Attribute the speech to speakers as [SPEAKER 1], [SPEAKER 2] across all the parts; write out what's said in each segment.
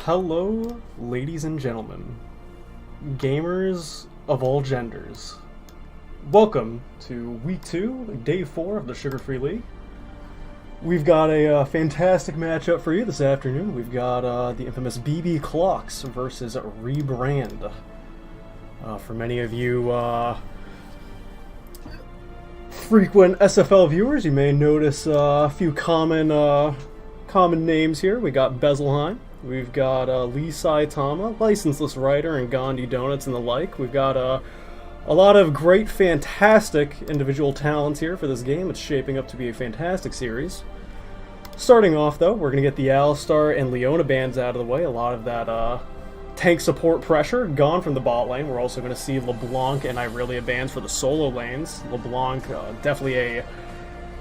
[SPEAKER 1] Hello, ladies and gentlemen, gamers of all genders. Welcome to Week 2, Day 4 of the Sugar-Free League. We've got a fantastic matchup for you this afternoon. We've got the infamous BB Clocks versus ReB. For many of you frequent SFL viewers, you may notice a few common names here. We got Bezelheim. We've got Lee Saitama, licenseless writer, and Gandhi Donuts and the like. We've got a lot of great, fantastic individual talents here for this game. It's shaping up to be a fantastic series. Starting off, though, we're going to get the Alistar and Leona bans out of the way. A lot of that tank support pressure gone from the bot lane. We're also going to see LeBlanc and Irelia bans for the solo lanes. LeBlanc, definitely a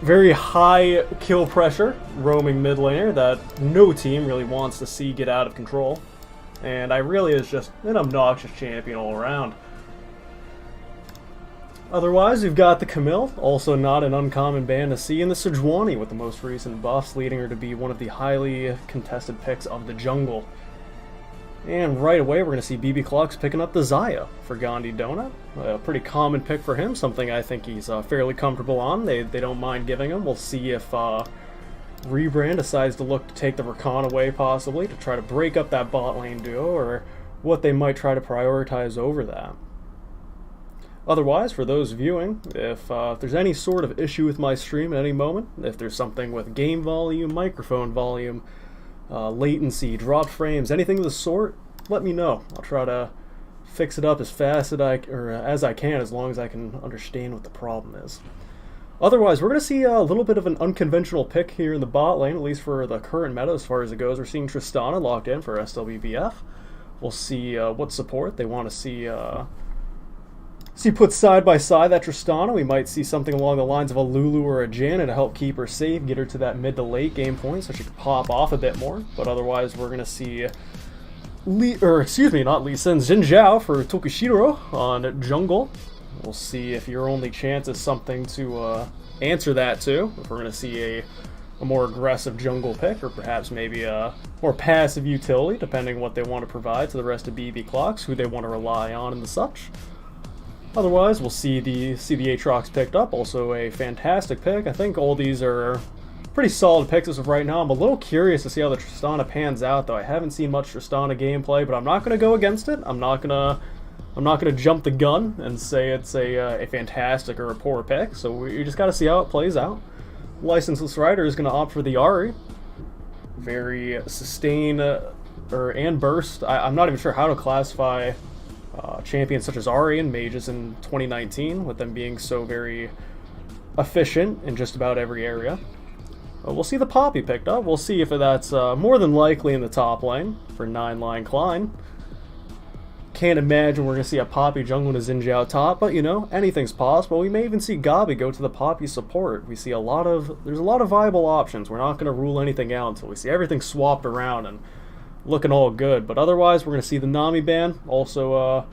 [SPEAKER 1] very high kill pressure roaming mid laner that no team really wants to see get out of control. And Irelia is just an obnoxious champion all around. Otherwise, we've got the Camille, also not an uncommon ban to see, and the Sejuani with the most recent buffs, leading her to be one of the highly contested picks of the jungle. And right away, we're going to see BB Clocks picking up the Xayah for Gandhi Donut. A pretty common pick for him, something I think he's fairly comfortable on. They don't mind giving him. We'll see if ReB decides to look to take the Rakan away, possibly, to try to break up that bot lane duo, or what they might try to prioritize over that. Otherwise, for those viewing, if there's any sort of issue with my stream at any moment, if there's something with game volume, microphone volume, latency, dropped frames, anything of the sort, let me know. I'll try to fix it up as fast as I can, as long as I can understand what the problem is. Otherwise, we're going to see a little bit of an unconventional pick here in the bot lane, at least for the current meta as far as it goes. We're seeing Tristana locked in for SWBF. We'll see what support they want to see put side by side that Tristana. We might see something along the lines of a Lulu or a Janna to help keep her safe, get her to that mid to late game point so she can pop off a bit more. But otherwise, we're going to see Xin Zhao for Tokushiro on jungle. We'll see if your only chance is something to answer that to. If we're going to see a more aggressive jungle pick, or perhaps maybe a more passive utility, depending on what they want to provide to the rest of BB Clocks, who they want to rely on and the such. Otherwise, we'll see the Aatrox picked up, also a fantastic pick. I think all these are pretty solid picks as of right now. I'm a little curious to see how the Tristana pans out, though. I haven't seen much Tristana gameplay, but I'm not going to go against it. I'm not gonna jump the gun and say it's a fantastic or a poor pick. So we just got to see how it plays out. Licenseless Rider is going to opt for the Ahri. Very sustain and burst. I'm not even sure how to classify champions such as Ahri and mages in 2019, with them being so very efficient in just about every area. We'll see the Poppy picked up. We'll see if that's more than likely in the top lane for 9-line Klein. Can't imagine we're going to see a Poppy jungle and a Xin Zhao top, but you know, anything's possible. We may even see Gabi go to the Poppy support. There's a lot of viable options. We're not going to rule anything out until we see everything swapped around and looking all good. But otherwise, we're going to see the Nami ban, also a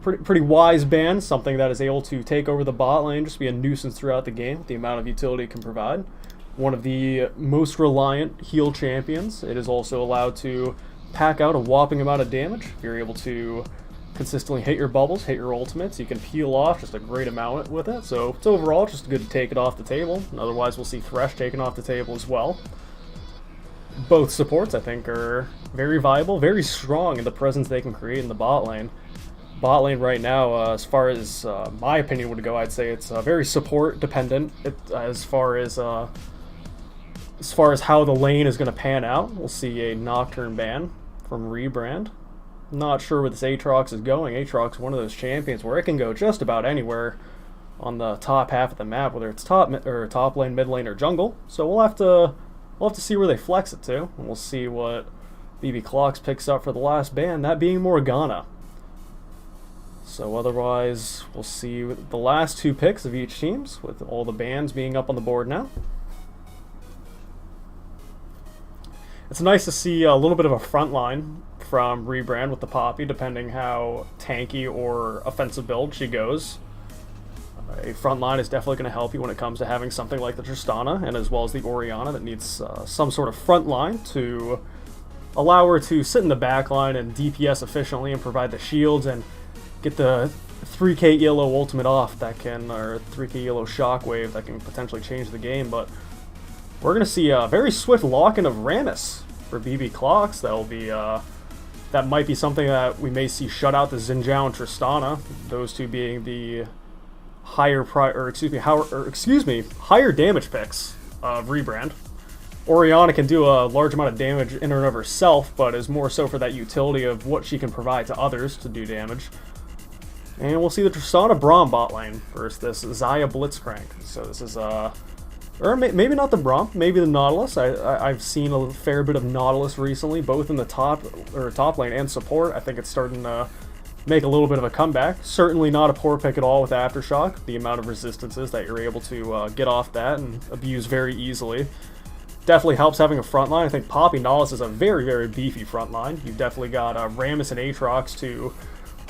[SPEAKER 1] pretty wise ban, something that is able to take over the bot lane, just be a nuisance throughout the game with the amount of utility it can provide. One of the most reliant heal champions. It is also allowed to pack out a whopping amount of damage. If you're able to consistently hit your bubbles, hit your ultimates, you can peel off just a great amount with it. So it's overall just good to take it off the table. And otherwise, we'll see Thresh taken off the table as well. Both supports, I think, are very viable, very strong in the presence they can create in the bot lane. Bot lane right now, as far as my opinion would go, I'd say it's very support dependent. As far as how the lane is going to pan out, we'll see a Nocturne ban from ReB. Not sure where this Aatrox is going. Aatrox is one of those champions where it can go just about anywhere on the top half of the map, whether it's top lane, mid lane, or jungle. So we'll have to see where they flex it to, and we'll see what BB Clocks picks up for the last ban, that being Morgana. So otherwise, we'll see the last two picks of each teams, with all the bans being up on the board now. It's nice to see a little bit of a front line from ReB with the Poppy, depending how tanky or offensive build she goes. A front line is definitely going to help you when it comes to having something like the Tristana, and as well as the Orianna that needs some sort of front line to allow her to sit in the back line and DPS efficiently and provide the shields and get the 3k yellow ultimate off that can, or 3k yellow shockwave that can potentially change the game. But we're going to see a very swift lock-in of Rammus for BB Clocks. That'll be, that might be something that we may see shut out the Xin Zhao and Tristana, those two being the higher higher damage picks of Rebrand. Orianna can do a large amount of damage in and of herself, but is more so for that utility of what she can provide to others to do damage. And we'll see the Tristana Braum bot lane versus this Xayah Blitzcrank. So this is, or maybe not the Braum, maybe the Nautilus. I've seen a fair bit of Nautilus recently, both in the top lane and support. I think it's starting to make a little bit of a comeback. Certainly not a poor pick at all with Aftershock. The amount of resistances that you're able to get off that and abuse very easily definitely helps having a front line. I think Poppy Nautilus is a very, very beefy front line. You've definitely got Rammus and Aatrox to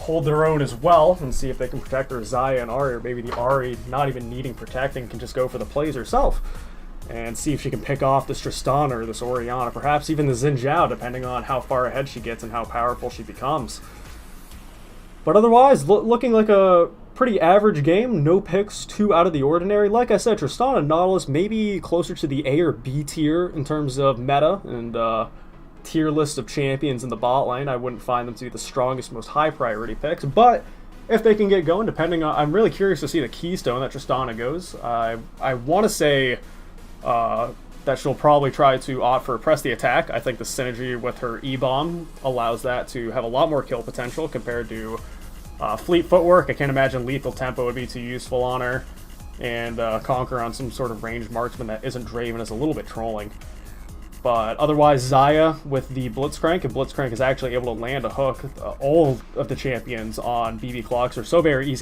[SPEAKER 1] hold their own as well and see if they can protect their Xayah and Ahri, or maybe the Ahri not even needing protecting can just go for the plays herself and see if she can pick off this Tristana or this Orianna, perhaps even the Xin Zhao, depending on how far ahead she gets and how powerful she becomes. But otherwise, looking like a pretty average game. No picks too out of the ordinary. Like I said, Tristana and Nautilus maybe closer to the A or B tier in terms of meta and tier list of champions in the bot lane. I wouldn't find them to be the strongest, most high priority picks, but if they can get going, depending on, I'm really curious to see the keystone that Tristana goes. I want to say that she'll probably try to opt for press the attack. I think the synergy with her E-bomb allows that to have a lot more kill potential compared to fleet footwork. I can't imagine lethal tempo would be too useful on her, and conquer on some sort of ranged marksman that isn't Draven is a little bit trolling. But otherwise, Xayah with the Blitzcrank, and Blitzcrank is actually able to land a hook. All of the champions on BB Clocks are so very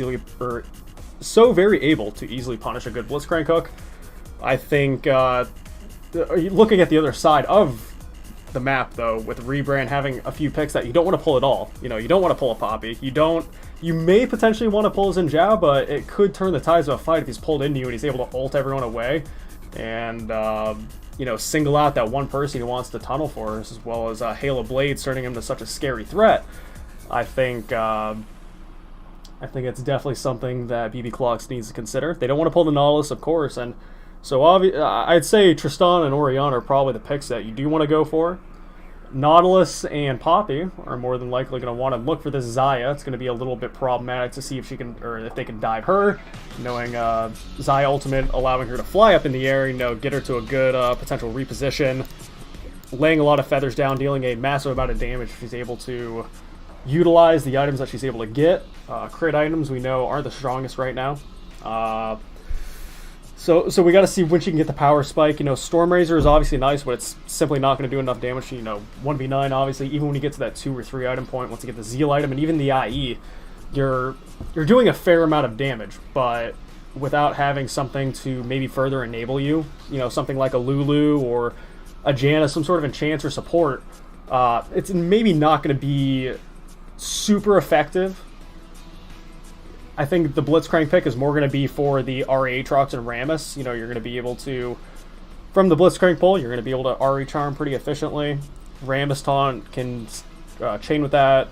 [SPEAKER 1] able to easily punish a good Blitzcrank hook. I think looking at the other side of the map, though, with Rebrand having a few picks that you don't want to pull at all. You know, you don't want to pull a Poppy. You may potentially want to pull Xin Zhao, but it could turn the tides of a fight if he's pulled into you and he's able to ult everyone away and you know, single out that one person who wants to tunnel for us, as well as Hail of Blades turning him to such a scary threat. I think it's definitely something that BB Clocks needs to consider. They don't want to pull the Nautilus, of course, and so I'd say Tristana and Orianna are probably the picks that you do want to go for. Nautilus and Poppy are more than likely going to want to look for this Xayah. It's going to be a little bit problematic to see if she can, or if they can dive her, knowing Xayah ultimate allowing her to fly up in the air, you know, get her to a good potential reposition, laying a lot of feathers down, dealing a massive amount of damage if she's able to utilize the items that she's able to get. Crit items we know aren't the strongest right now. So we got to see when she can get the power spike. You know, Storm Razor is obviously nice, but it's simply not going to do enough damage to, you know, 1v9, obviously. Even when you get to that 2 or 3 item point, once you get the Zeal item and even the IE, you're doing a fair amount of damage, but without having something to maybe further enable you, you know, something like a Lulu or a Janna, some sort of enchant or support, it's maybe not going to be super effective. I think the Blitzcrank pick is more going to be for the Ahri, Aatrox, and Rammus. You know, you're going to be able to, from the Blitzcrank pull, you're going to be able to Ahri charm pretty efficiently. Rammus taunt can chain with that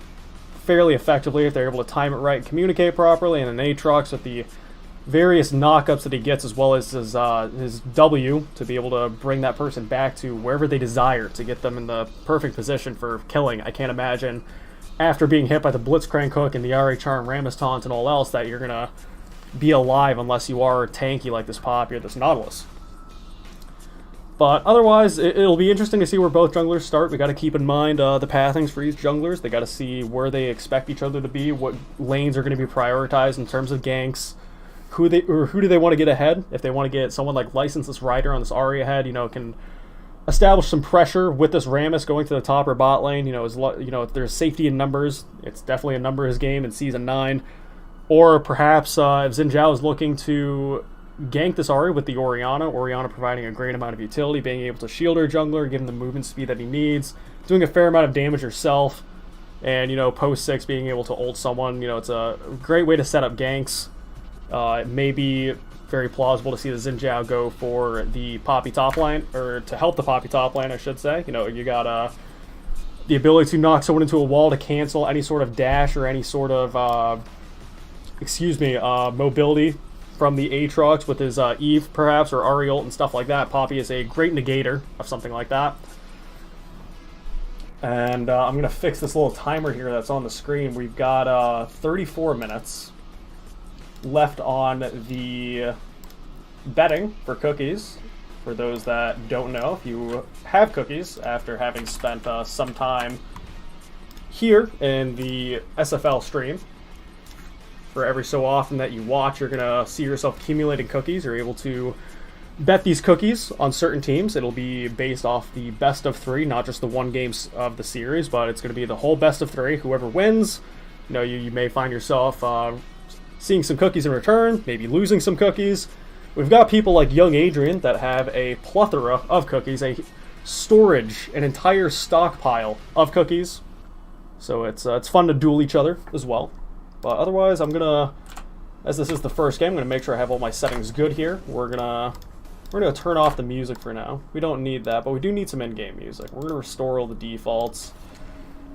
[SPEAKER 1] fairly effectively if they're able to time it right and communicate properly. And then Aatrox with the various knockups that he gets, as well as his W, to be able to bring that person back to wherever they desire to get them in the perfect position for killing. I can't imagine, after being hit by the Blitzcrank hook and the Ahri charm, Rammus taunt, and all else, that you're going to be alive unless you are tanky like this Poppy or this Nautilus. But otherwise, it'll be interesting to see where both junglers start. We got to keep in mind the pathings for each junglers. They got to see where they expect each other to be, what lanes are going to be prioritized in terms of ganks, who do they want to get ahead. If they want to get someone like Licenseless Rider on this Ahri ahead, you know, can establish some pressure with this Rammus going to the top or bot lane. You know, if there's safety in numbers, it's definitely a numbers game in Season 9. Or perhaps if Xin Zhao is looking to gank this Ahri with the Orianna providing a great amount of utility, being able to shield her jungler, give him the movement speed that he needs, doing a fair amount of damage herself, and, you know, post 6 being able to ult someone. You know, it's a great way to set up ganks. It may be very plausible to see the Xin Zhao go for the Poppy top line, or to help the Poppy top line, I should say. You know, you got the ability to knock someone into a wall to cancel any sort of dash or any sort of, mobility from the Aatrox with his Eve, perhaps, or Ari ult and stuff like that. Poppy is a great negator of something like that. And I'm going to fix this little timer here that's on the screen. We've got 34 minutes left on the betting for cookies. For those that don't know, if you have cookies after having spent some time here in the SFL stream, for every so often that you watch, you're going to see yourself accumulating cookies. You're able to bet these cookies on certain teams. It'll be based off the best of 3, not just the one games of the series, but it's going to be the whole best of 3. Whoever wins, you may find yourself seeing some cookies in return, maybe losing some cookies. We've got people like Young Adrian that have a plethora of cookies, an entire stockpile of cookies. So it's fun to duel each other as well. But otherwise, I'm gonna, as this is the first game, I'm gonna make sure I have all my settings good here. We're gonna turn off the music for now. We don't need that, but we do need some in-game music. We're gonna restore all the defaults,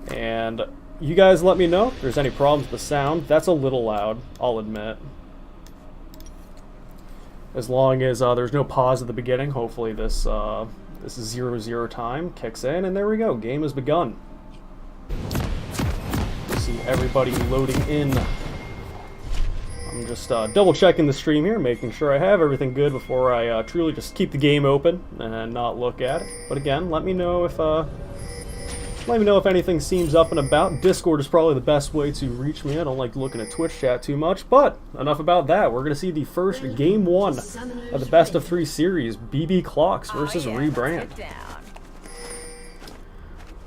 [SPEAKER 1] and you guys let me know if there's any problems with the sound. That's a little loud, I'll admit. As long as there's no pause at the beginning, hopefully this 0-0 time kicks in, and there we go. Game has begun. See everybody loading in. I'm just double checking the stream here, making sure I have everything good before I truly just keep the game open and not look at it. But again, let me know if anything seems up and about. Discord is probably the best way to reach me. I don't like looking at Twitch chat too much, but enough about that. We're going to see the first game 1 of the best of 3 series, BB Clocks versus ReB.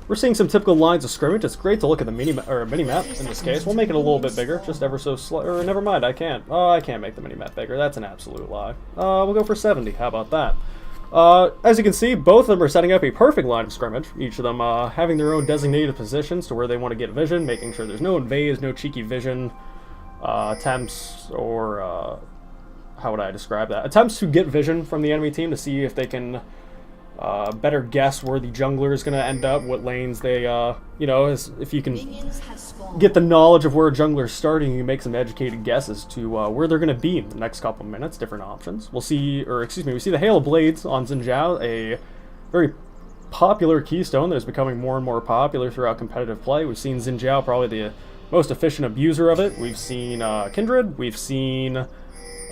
[SPEAKER 1] We're seeing some typical lines of scrimmage. It's great to look at the mini-map in this case. We'll make it a little bit bigger, just ever so or never mind, I can't. Oh, I can't make the mini-map bigger. That's an absolute lie. We'll go for 70. How about that? As you can see, both of them are setting up a perfect line of scrimmage, each of them having their own designated positions to where they want to get vision, making sure there's no invades, no cheeky vision attempts, or how would I describe that? Attempts to get vision from the enemy team to see if they can better guess where the jungler is going to end up, what lanes they, if you can get the knowledge of where a jungler is starting, you make some educated guesses to where they're going to be in the next couple of minutes, different options. We see the Hail of Blades on Xin Zhao, a very popular keystone that is becoming more and more popular throughout competitive play. We've seen Xin Zhao, probably the most efficient abuser of it. We've seen Kindred, we've seen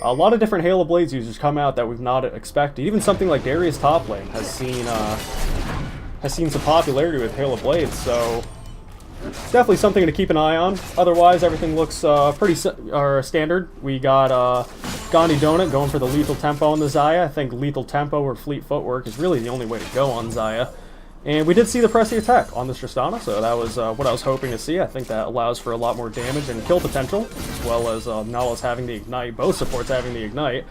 [SPEAKER 1] a lot of different Hail of Blades users come out that we've not expected. Even something like Darius top lane has seen some popularity with Hail of Blades, so it's definitely something to keep an eye on. Otherwise, everything looks pretty standard. We got Gandhi Donut going for the lethal tempo on the Xayah. I think lethal tempo or fleet footwork is really the only way to go on Xayah. And we did see the pressy attack on this Tristana, so that was what I was hoping to see. I think that allows for a lot more damage and kill potential, as well as Nala's having the Ignite, both supports having the Ignite.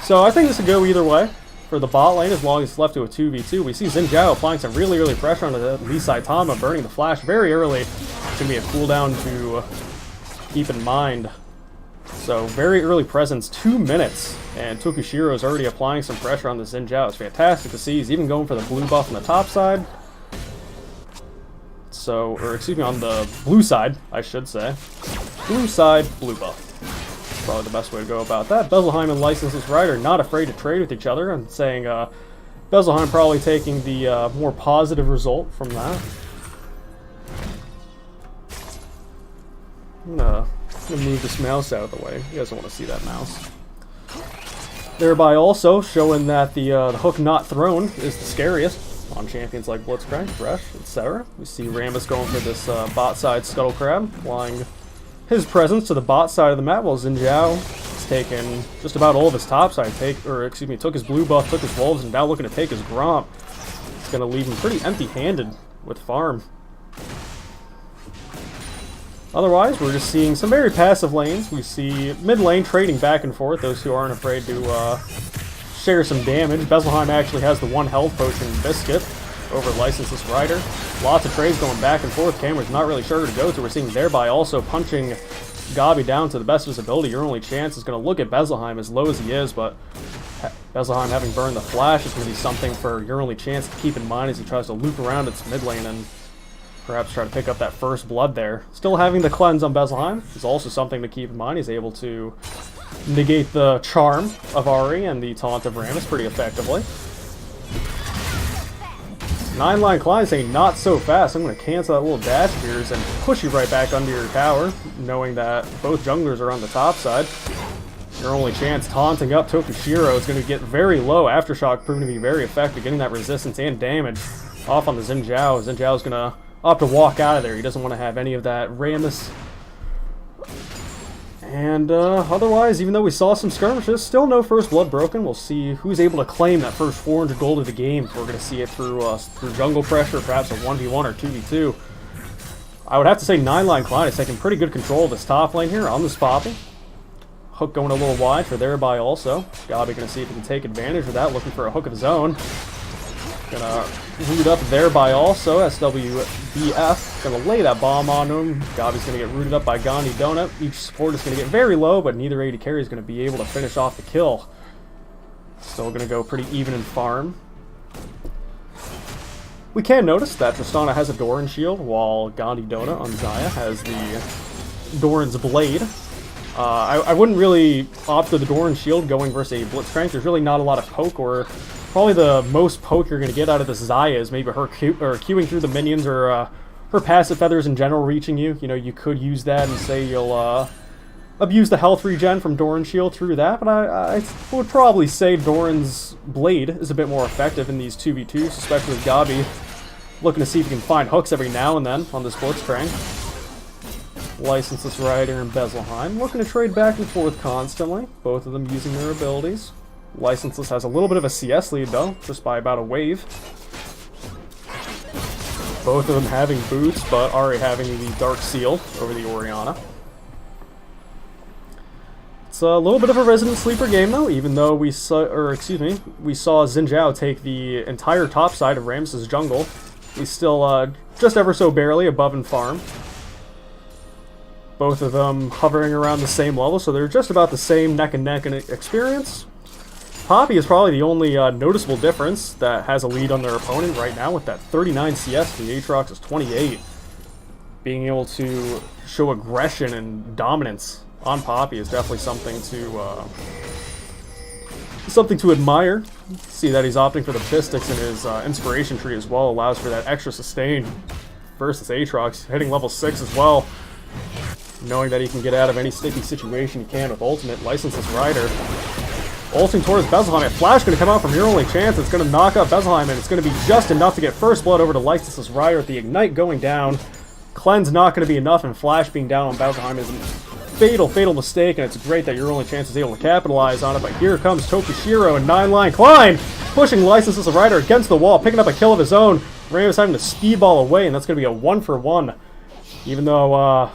[SPEAKER 1] So I think this could go either way for the bot lane, as long as it's left to a 2v2. We see Xin Zhao applying some really early pressure on the Lee Saitama, burning the flash very early. It's going to be a cooldown to keep in mind. So very early presence, 2 minutes, and Tokushiro is already applying some pressure on the Xin Zhao. It's fantastic to see. He's even going for the blue buff on the top side. So, on the blue side, I should say. Blue side, blue buff. Probably the best way to go about that. Bezelheim and Licenseless Rider not afraid to trade with each other. I'm saying Bezelheim probably taking the more positive result from that. I'm gonna move this mouse out of the way. You guys don't want to see that mouse. Thereby also showing that the hook not thrown is the scariest on champions like Blitzcrank, Thresh, etc. We see Rammus going for this bot side Scuttle Crab, applying his presence to the bot side of the map, while Xin Zhao has taken just about all of his top side, took his blue buff, took his wolves, and now looking to take his Gromp. It's going to leave him pretty empty-handed with farm. Otherwise, we're just seeing some very passive lanes. We see mid lane trading back and forth, those who aren't afraid to share some damage. Bezelheim actually has the 1 health potion Biscuit over Licenseless Rider. Lots of trades going back and forth. Cameron's not really sure who to go to. We're seeing thereby also punching Gabi down to the best of his ability. Your only chance is going to look at Bezelheim as low as he is, but Bezelheim having burned the flash is going to be something for your only chance to keep in mind as he tries to loop around its mid lane and Perhaps try to pick up that first blood there. Still having the cleanse on Bezelheim is also something to keep in mind. He's able to negate the charm of Ari and the taunt of Rammus pretty effectively. 9-line Klein saying not so fast. I'm going to cancel that little dash of yours and push you right back under your tower, knowing that both junglers are on the top side. Your only chance taunting up Tokushiro is going to get very low. Aftershock proving to be very effective, getting that resistance and damage off on the Xin Zhao. Xin Zhao's going to opt to walk out of there. He doesn't want to have any of that Rammus. And otherwise, even though we saw some skirmishes, still no first blood broken. We'll see who's able to claim that first 400 gold of the game. We're going to see it through jungle pressure, perhaps a 1v1 or 2v2. I would have to say 9-line Klein is taking pretty good control of this top lane here on this Poppy. Hook going a little wide for thereby also. Gabi going to see if he can take advantage of that, looking for a hook of his own. Gonna root up thereby also. SWBF gonna lay that bomb on him. Gabi's gonna get rooted up by Gandhi Donut. Each support is gonna get very low, but neither AD carry is gonna be able to finish off the kill. Still gonna go pretty even in farm. We can notice that Tristana has a Doran shield, while Gandhi Donut on Xayah has the Doran's blade. I wouldn't really opt for the Doran shield going versus a Blitzcrank. There's really not a lot of poke, or probably the most poke you're going to get out of this Xayah is maybe her queuing through the minions, or her passive feathers in general reaching you. You know, you could use that and say you'll abuse the health regen from Doran's shield through that, but I would probably say Doran's blade is a bit more effective in these 2v2s, especially with Gabi looking to see if he can find hooks every now and then on this Blitzcrank. Licenseless Rider and Bezelheim looking to trade back and forth constantly, both of them using their abilities. Licenseless has a little bit of a CS lead though, just by about a wave. Both of them having boots, but Ari having the Dark Seal over the Orianna. It's a little bit of a resident sleeper game though, even though we saw Xin Zhao take the entire top side of Rammus' jungle. He's still just ever so barely above in farm. Both of them hovering around the same level, so they're just about the same neck and neck in experience. Poppy is probably the only noticeable difference that has a lead on their opponent right now with that 39 CS. The Aatrox is 28. Being able to show aggression and dominance on Poppy is definitely something to admire. See that he's opting for the Fistics in his inspiration tree as well, allows for that extra sustain versus Aatrox, hitting level 6 as well. Knowing that he can get out of any sticky situation he can with ultimate. Licenseless Rider ulting towards Bezelheim. A flash going to come out from your only chance. It's going to knock up Bezelheim, and it's going to be just enough to get first blood over to Licenseless Rider. The Ignite going down. Cleanse not going to be enough, and Flash being down on Bezelheim is a fatal mistake, and it's great that your only chance is able to capitalize on it. But here comes Tokushiro and 9-line Klein pushing Licenseless Rider against the wall, picking up a kill of his own. Rammus having to speedball away, and that's going to be a 1-for-1. Even though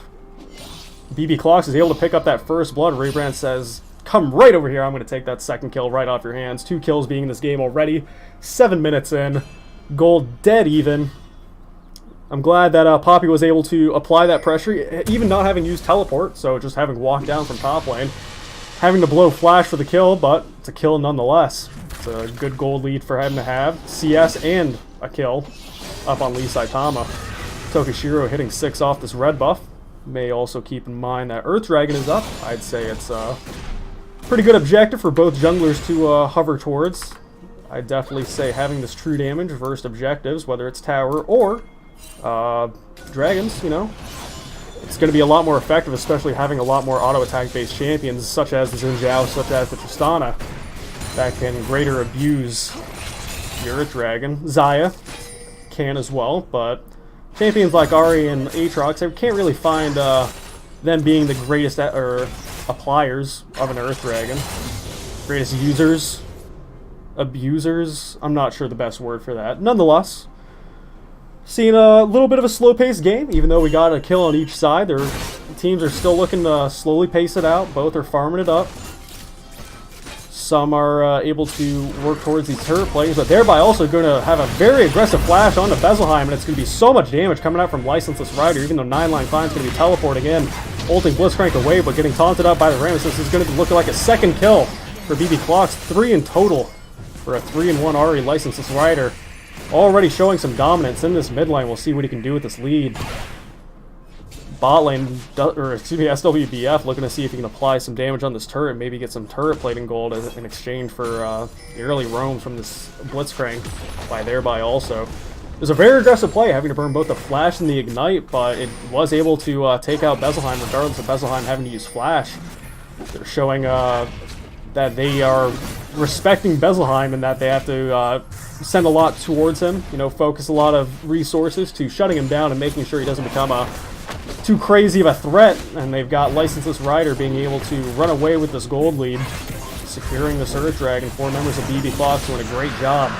[SPEAKER 1] BB Clocks is able to pick up that first blood, Rebrand says, come right over here, I'm going to take that second kill right off your hands. 2 kills being in this game already. 7 minutes in. Gold dead even. I'm glad that Poppy was able to apply that pressure, even not having used teleport, so just having walked down from top lane. Having to blow Flash for the kill, but it's a kill nonetheless. It's a good gold lead for him to have. CS and a kill up on Lee Saitama. Tokushiro hitting 6 off this red buff. May also keep in mind that Earth Dragon is up. I'd say it's a pretty good objective for both junglers to hover towards. I'd definitely say having this true damage versus objectives, whether it's tower or dragons, you know, it's going to be a lot more effective, especially having a lot more auto attack based champions such as the Xin Zhao, such as the Tristana, that can greater abuse your Earth Dragon. Xayah can as well, but champions like Ari and Aatrox, I can't really find them being the greatest appliers of an Earth Dragon. Greatest users, abusers, I'm not sure the best word for that. Nonetheless, seeing a little bit of a slow-paced game, even though we got a kill on each side. Their teams are still looking to slowly pace it out. Both are farming it up. Some are able to work towards these turret plays, but thereby also going to have a very aggressive flash onto Bezelheim, and it's going to be so much damage coming out from Licenseless Rider, even though 9-line Klein's going to be teleporting in, ulting Blitzcrank away, but getting taunted up by the Rammus. This is going to look like a second kill for BB Clocks. 3 in total for a 3-in-1 Ari Licenseless Rider. already showing some dominance in this mid lane. We'll see what he can do with this lead. Bot lane, or excuse me, SWBF looking to see if he can apply some damage on this turret, maybe get some turret plating gold in exchange for the early roams from this Blitzcrank, thereby also. It was a very aggressive play, having to burn both the Flash and the Ignite, but it was able to take out Bezelheim, regardless of Bezelheim having to use Flash. They're showing that they are respecting Bezelheim and that they have to send a lot towards him, you know, focus a lot of resources to shutting him down and making sure he doesn't become too crazy of a threat. And they've got Licenseless Rider being able to run away with this gold lead, securing this Earth Dragon. 4 members of BB Clocks doing a great job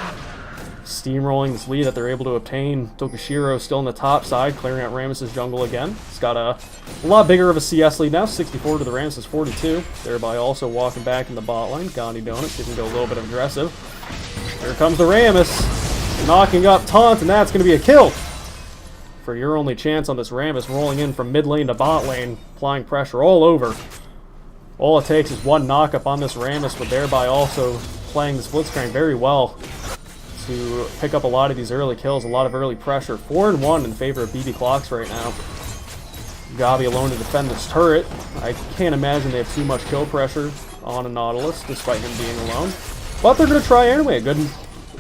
[SPEAKER 1] steamrolling this lead that they're able to obtain. Tokushiro still on the top side, clearing out Rammus's jungle again. He's got a lot bigger of a CS lead now, 64 to the Rammus's 42, thereby also walking back in the bot lane. Gandhi Donut giving go a little bit of aggressive. Here comes the Rammus, knocking up Taunt, and that's going to be a kill for your only chance on this Rammus, rolling in from mid lane to bot lane, applying pressure all over. All it takes is one knock-up on this Rammus, but thereby also playing this Blitzcrank very well to pick up a lot of these early kills, a lot of early pressure. 4-1 in favor of BB Clocks right now. Gabi alone to defend this turret. I can't imagine they have too much kill pressure on a Nautilus, despite him being alone. But they're going to try anyway. Good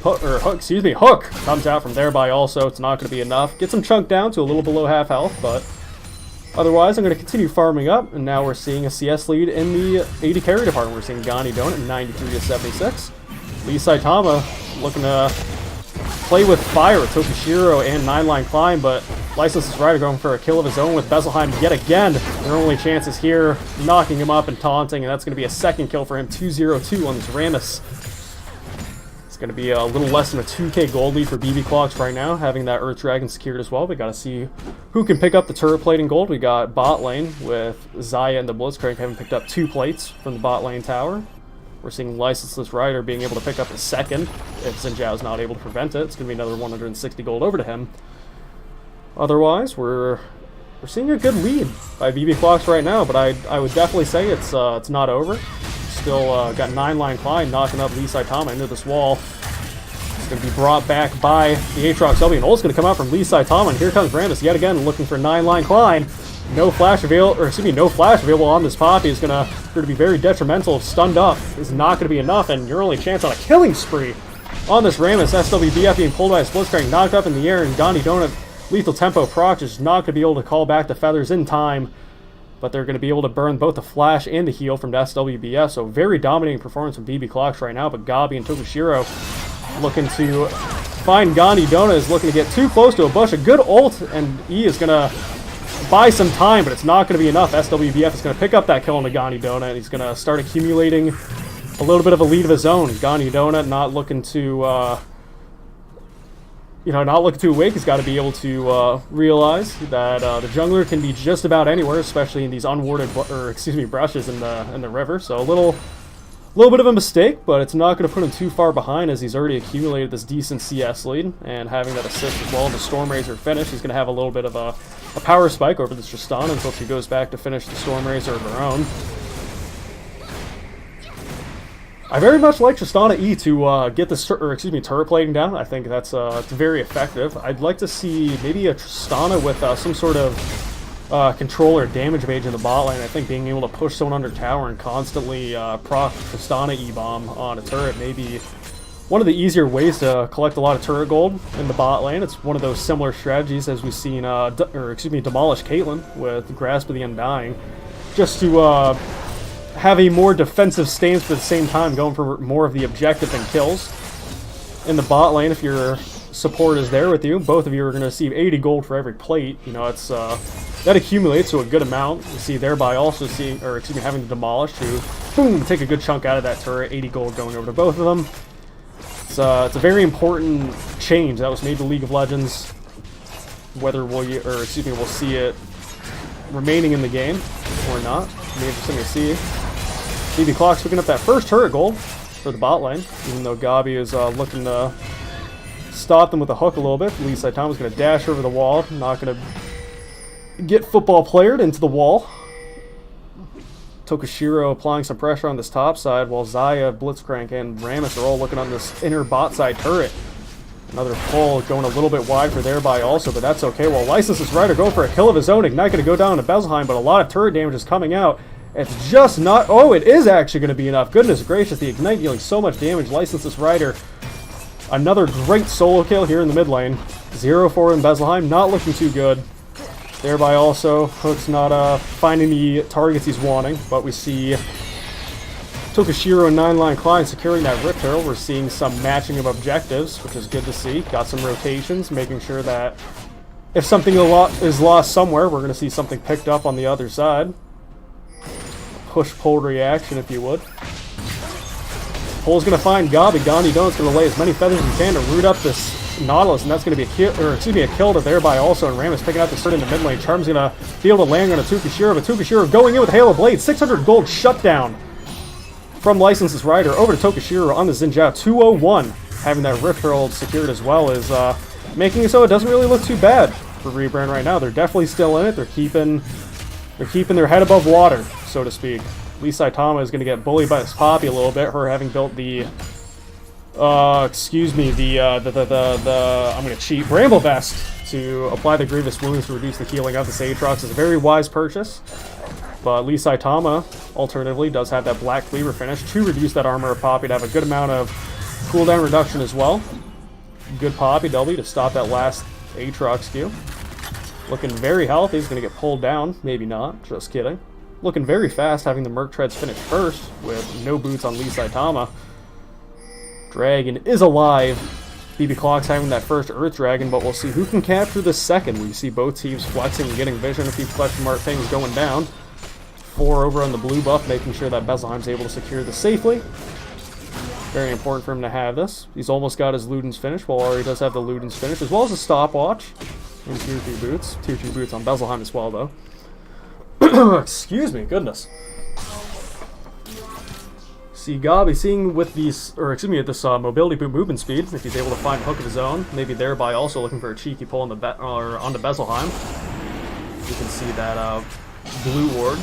[SPEAKER 1] hook comes out from thereby also. It's not going to be enough. Gets him chunked down to a little below half health, but otherwise I'm going to continue farming up, and now we're seeing a CS lead in the AD carry department. We're seeing Gandhi Donut 93 to 76. Lee Saitama looking to play with fire with Tokushiro and 9-line Climb, but Licenseless Rider going for a kill of his own with Bezelheim yet again. Their only chances here, knocking him up and taunting, and that's going to be a second kill for him. 2-0-2 on this Rammus. It's going to be a little less than a 2k gold lead for BB Clocks right now, having that Earth Dragon secured as well. We got to see who can pick up the turret plating gold. We got bot lane with Xayah and the Blitzcrank having picked up 2 plates from the bot lane tower. We're seeing Licenseless Rider being able to pick up the second if Xin Zhao's not able to prevent it. It's going to be another 160 gold over to him. Otherwise, we're seeing a good lead by BB Clocks right now, but I would definitely say it's not over. Still got 9-line Klein knocking up Lee Saitama into this wall. It's going to be brought back by the Aatrox W, and ult's going to come out from Lee Saitama, and here comes Rammus yet again looking for 9-line Klein. No flash available on this Poppy. Is going to be very detrimental. Stunned up is not going to be enough, and your only chance on a killing spree on this Rammus. SWBF being pulled by a Blitzcrank, knocked up in the air, and Gandhi Donut lethal tempo proc is not going to be able to call back the feathers in time, but they're going to be able to burn both the flash and the heal from SWBF. So very dominating performance from BB Clocks right now, but Gabi and Tokushiro looking to find Gandhi Donut, is looking to get too close to a bush. A good ult, and E is going to buy some time, but it's not going to be enough. SWBF is going to pick up that kill on the Gandhi Donut, and he's going to start accumulating a little bit of a lead of his own. Gandhi Donut not looking to, not looking to awake. He's got to be able to realize that the jungler can be just about anywhere, especially in these unwarded, brushes in the river. So a little bit of a mistake, but it's not going to put him too far behind, as he's already accumulated this decent CS lead, and having that assist as well in the Stormrazor finish, he's going to have a little bit of a power spike over this Tristana until she goes back to finish the Stormrazor of her own. I very much like Tristana E to get this, turret plating down. I think that's it's very effective. I'd like to see maybe a Tristana with some sort of controller damage mage in the bot lane. I think being able to push someone under tower and constantly proc Tristana E-bomb on a turret may be one of the easier ways to collect a lot of turret gold in the bot lane. It's one of those similar strategies as we've seen, demolish Caitlyn with Grasp of the Undying, just to have a more defensive stance, but at the same time going for more of the objective than kills. In the bot lane, if your support is there with you, both of you are going to receive 80 gold for every plate. You know, it's that accumulates to a good amount. You see, thereby also having to demolish to, boom, take a good chunk out of that turret. 80 gold going over to both of them. It's a very important change that was made to League of Legends. Whether we'll see it remaining in the game or not, it'll be interesting to see. BB Clock's picking up that first turret gold for the bot lane, even though Gabi is looking to stop them with a hook a little bit. Lee Saitama's going to dash over the wall, not going to get football playered into the wall. Tokushiro applying some pressure on this top side, while Xayah, Blitzcrank, and Rammus are all looking on this inner bot side turret. Another pull going a little bit wide for thereby also, but that's okay. While Licenseless Rider going for a kill of his own. Ignite going to go down to Bezelheim, but a lot of turret damage is coming out. It's just not... Oh, it is actually going to be enough. Goodness gracious, the Ignite dealing so much damage. Licenseless Rider, another great solo kill here in the mid lane. 0-4 in Bezelheim, not looking too good. Thereby also, Hook's not finding the targets he's wanting, but we see Tokashiro and 9-Line Klein securing that Rift Herald. We're seeing some matching of objectives, which is good to see. Got some rotations, making sure that if something is lost somewhere, we're going to see something picked up on the other side. Push-pull reaction, if you would. Pole's going to find Gabi. Gandhi Donut's going to lay as many feathers as he can to root up this Nautilus, and that's going to be a kill, or excuse me, a kill to thereby also, and Ram is picking out the third in the mid lane. Charm's going to be able to land on a Tokashiro, but Tokashiro going in with Halo Blade. 600 gold shutdown from Licenseless Rider over to Tokashiro on the Xin Zhao. 201, having that Rift Herald secured as well, is making it so it doesn't really look too bad for Rebrand right now. They're definitely still in it. They're keeping their head above water, so to speak. Lee Saitama is going to get bullied by this Poppy a little bit, her having built the excuse me, I'm going to cheat, Bramble Vest to apply the Grievous Wounds to reduce the healing of the Aatrox is a very wise purchase. But Lee Saitama, alternatively, does have that Black Cleaver finish to reduce that armor of Poppy to have a good amount of cooldown reduction as well. Good Poppy W to stop that last Aatrox Q. Looking very healthy, he's going to get pulled down, maybe not, just kidding. Looking very fast, having the Merc Treads finish first with no boots on Lee Saitama. Dragon is alive. BB Clock's having that first Earth Dragon, but we'll see who can capture the second. We see both teams flexing and getting vision. A few question mark things going down. 4 over on the blue buff, making sure that Bezelheim's able to secure this safely. Very important for him to have this. He's almost got his Luden's finish, while Ari does have the Luden's finish, as well as a stopwatch. And Tier 3 boots. Tier 3 boots on Bezelheim as well, though. Excuse me, goodness. See Gabi seeing with these, or excuse me, at this mobility boot movement speed, if he's able to find a hook of his own, maybe thereby also looking for a cheeky pull on the onto Bezelheim. You can see that blue ward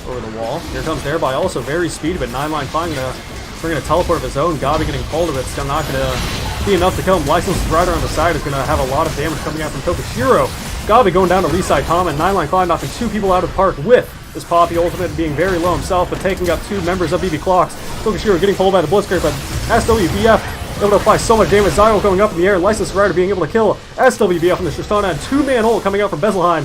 [SPEAKER 1] over the wall. Here comes thereby also very speedy, but 9-Line Klein gonna bring a teleport of his own. Gabi getting pulled of it, still not gonna be enough to kill him. Licenseless Rider on the side is gonna have a lot of damage coming out from Tokashiro. Gabi going down to Lee Saitama, and 9-Line Klein knocking 2 people out of the park with this Poppy ultimate being very low himself, but taking up 2 members of BB Clocks. Tokashiro getting pulled by the Blitzcrank, but SWBF able to apply so much damage. Zyro going up in the air. Licenseless Rider being able to kill SWBF in the Tristana, and 2-man ult coming out from Bezelheim.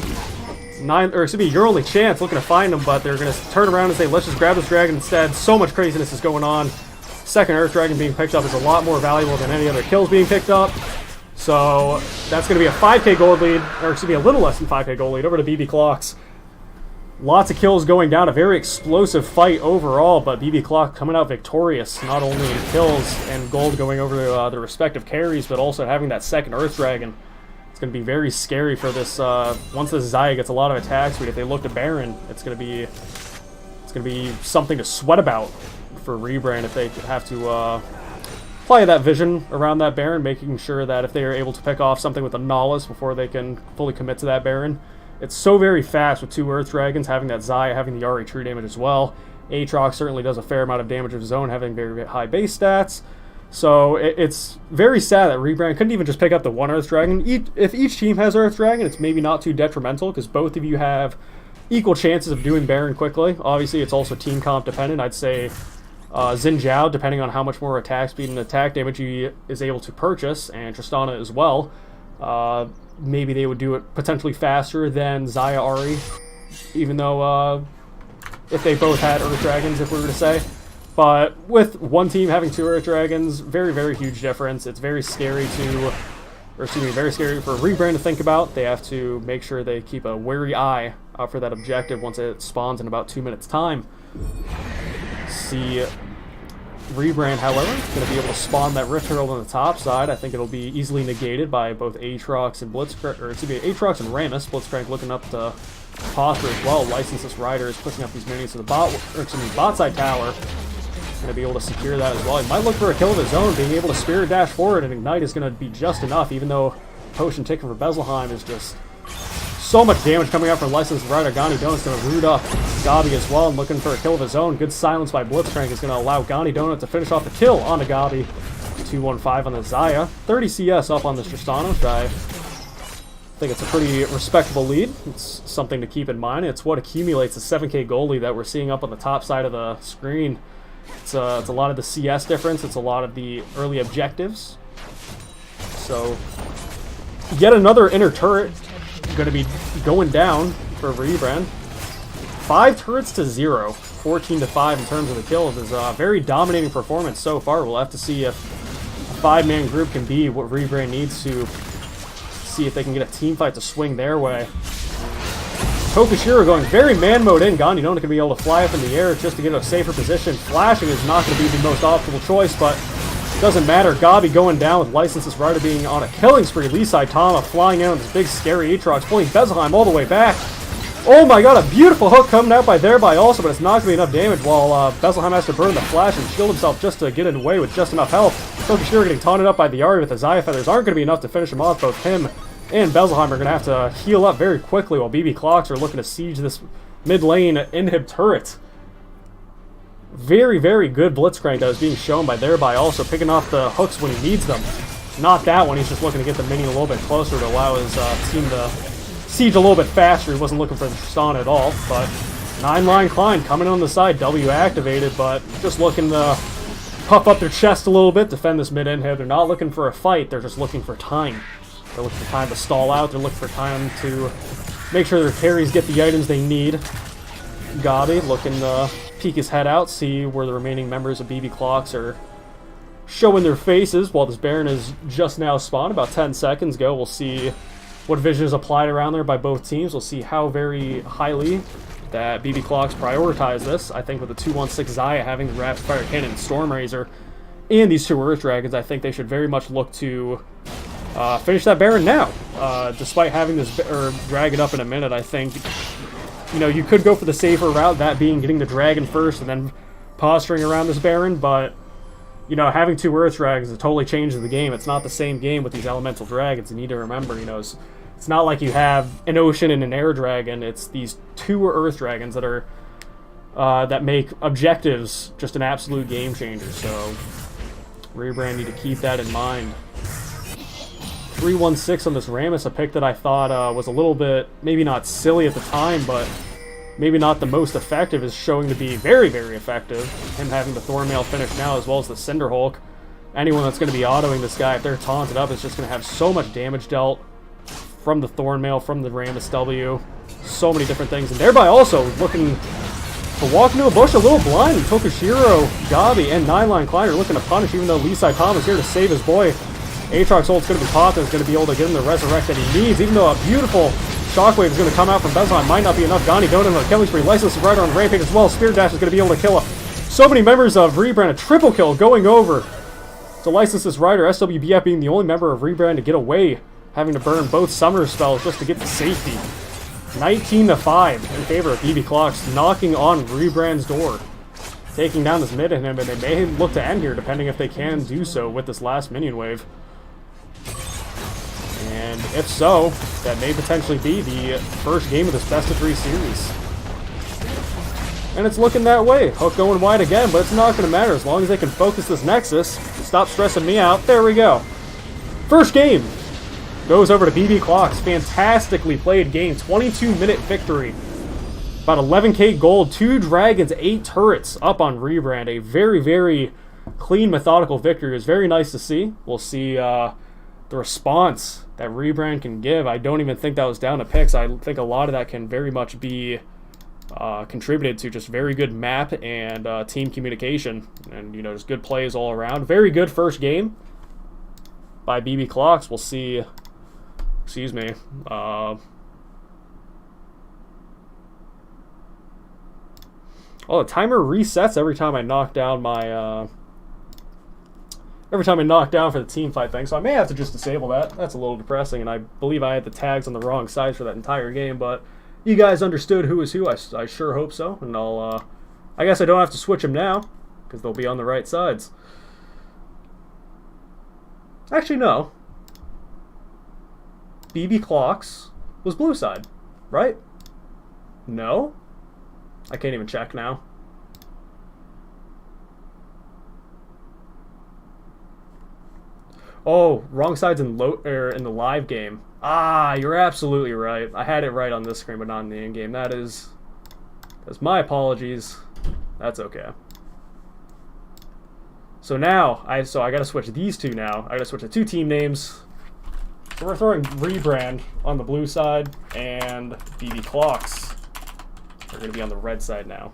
[SPEAKER 1] Your only chance looking to find him, but they're going to turn around and say, let's just grab this dragon instead. So much craziness is going on. Second Earth Dragon being picked up is a lot more valuable than any other kills being picked up. So that's going to be a 5k gold lead, or excuse me, a little less than 5k gold lead over to BB Clocks. Lots of kills going down, a very explosive fight overall, but BB Clock coming out victorious, not only in kills and gold going over to the respective carries, but also having that second Earth Dragon. It's going to be very scary for this, once this Xayah gets a lot of attack speed, if they look to Baron, it's going to be something to sweat about for Rebrand if they have to play that vision around that Baron, making sure that if they are able to pick off something with a Nihilus before they can fully commit to that Baron. It's so very fast with 2 Earth Dragons, having that Xayah, having the RE true damage as well. Aatrox certainly does a fair amount of damage of his own, having very high base stats. So it's very sad that Rebrand couldn't even just pick up the 1 Earth Dragon. If each team has Earth Dragon, it's maybe not too detrimental, because both of you have equal chances of doing Baron quickly. Obviously, it's also team comp dependent. I'd say Xin Zhao, depending on how much more attack speed and attack damage he is able to purchase, and Tristana as well. Maybe they would do it potentially faster than Xayah Ari, even though if they both had Earth Dragons, if we were to say. But with one team having 2 Earth Dragons, very, very huge difference. It's very scary very scary for Rebrand to think about. They have to make sure they keep a wary eye out for that objective once it spawns in about 2 minutes' time. See Rebrand, however, is going to be able to spawn that Rift Herald on the top side. I think it'll be easily negated by both Aatrox and Blitzcrank, or excuse me, Aatrox and Rammus. Blitzcrank looking up to Posture as well. Licenseless Rider is pushing up these minions to the bot side tower. Going to be able to secure that as well. He might look for a kill of his own. Being able to Spirit Dash forward and Ignite is going to be just enough, even though Potion taken for Bezelheim is just so much damage coming out from Licenseless Rider. Gandhi Donut's going to root up Gabi as well and looking for a kill of his own. Good silence by Blitzcrank is going to allow Gandhi Donut to finish off the kill onto Gabi. 215 on the Zaya. 30 CS up on the Tristana, which I think it's a pretty respectable lead. It's something to keep in mind. It's what accumulates the 7K goal lead that we're seeing up on the top side of the screen. It's a lot of the CS difference. It's a lot of the early objectives. So, yet another inner turret going to be going down for Rebrand. 5 turrets to 0. 14 to 5 in terms of the kills is a very dominating performance so far. We'll have to see if a 5-man group can be what Rebrand needs to see if they can get a team fight to swing their way. Tokushiro going very man mode in. Gandhi don't going to be able to fly up in the air just to get a safer position. Flashing is not going to be the most optimal choice, but it doesn't matter. Gabi going down with Licenses Rider being on a killing spree. Lee Saitama flying in on this big scary Aatrox, pulling Bezelheim all the way back. Oh my god, a beautiful hook coming out by thereby also, but it's not going to be enough damage while Bezelheim has to burn the flash and shield himself just to get away with just enough health. Tokushiro getting taunted up by the Ari with the Zaya Feathers aren't going to be enough to finish him off. Both him and Bezelheim are going to have to heal up very quickly while BB Clocks are looking to siege this mid lane inhib turret. Very, very good blitzcrank that was being shown by thereby also, picking off the hooks when he needs them. Not that one, he's just looking to get the minion a little bit closer to allow his team to siege a little bit faster. He wasn't looking for the Tristana at all, but 9-line Klein coming on the side, W activated, but just looking to puff up their chest a little bit, defend this mid inhib. They're not looking for a fight, they're just looking for time. They're looking for time to stall out, they're looking for time to make sure their carries get the items they need. Gabi looking to peek his head out, see where the remaining members of BB Clocks are showing their faces while this Baron is just now spawned about 10 seconds ago. We'll see what vision is applied around there by both teams. We'll see how very highly that BB Clocks prioritize this. I think with the 216 Zaya having the Rapid Fire Cannon and Storm Razor and these 2 Earth Dragons, I think they should very much look to finish that Baron now. Despite having this, or drag it up in a minute, I think, you know, you could go for the safer route, that being getting the Dragon first and then posturing around this Baron, but, you know, having 2 Earth Dragons, it totally changes the game. It's not the same game with these Elemental Dragons. You need to remember, you know, it's not like you have an Ocean and an Air Dragon. It's these 2 Earth Dragons that are, that make objectives just an absolute game changer, so Rebrand need to keep that in mind. 316 on this Rammus, a pick that I thought was a little bit, maybe not silly at the time, but maybe not the most effective, is showing to be very, very effective. Him having the Thornmail finish now, as well as the Cinder Hulk. Anyone that's going to be autoing this guy, if they're taunted up, is just going to have so much damage dealt from the Thornmail, from the Rammus W. So many different things, and thereby also looking to walk into a bush a little blind. Tokushiro, Gabi, and 9-line Klein are looking to punish, even though Lee Saitama is here to save his boy. Aatrox ult's going to be popped and is going to be able to get him the resurrect that he needs, even though a beautiful shockwave is going to come out from Bezelheim. Might not be enough. Gandhi going into a killing spree. License Rider on Rampage as well. Spear Dash is going to be able to kill so many members of Rebrand. A triple kill going over to Licenses Rider. SWBF being the only member of Rebrand to get away, having to burn both summer spells just to get to safety. 19 to 5 in favor of BB Clocks, knocking on Rebrand's door, taking down this mid inhib, and they may look to end here, depending if they can do so with this last minion wave. And if so, that may potentially be the first game of this best-of-3 series. And it's looking that way. Hook going wide again, but it's not going to matter as long as they can focus this Nexus. Stop stressing me out. There we go. First game goes over to BB Clocks. Fantastically played game. 22-minute victory. About 11k gold, 2 dragons, 8 turrets up on Rebrand. A very, very clean, methodical victory. It was very nice to see. We'll see the response that Rebrand can give. I don't even think that was down to picks. I think a lot of that can very much be contributed to just very good map and team communication, and, you know, just good plays all around. Very good first game by BB Clocks. We'll see. Excuse me. Oh, the timer resets every time I knock down my every time I knock down for the team fight thing, so I may have to just disable that. That's a little depressing, and I believe I had the tags on the wrong side for that entire game, but you guys understood who is who. I sure hope so, and I guess I don't have to switch them now, because they'll be on the right sides. Actually, no. BB Clocks was blue side, right? No? I can't even check now. Oh, wrong sides in in the live game. Ah, you're absolutely right. I had it right on this screen, but not in the in-game. That's my apologies. That's okay. So now I got to switch these two now. I got to switch the two team names. So we're throwing rebrand on the blue side, and BB Clocks are going to be on the red side now.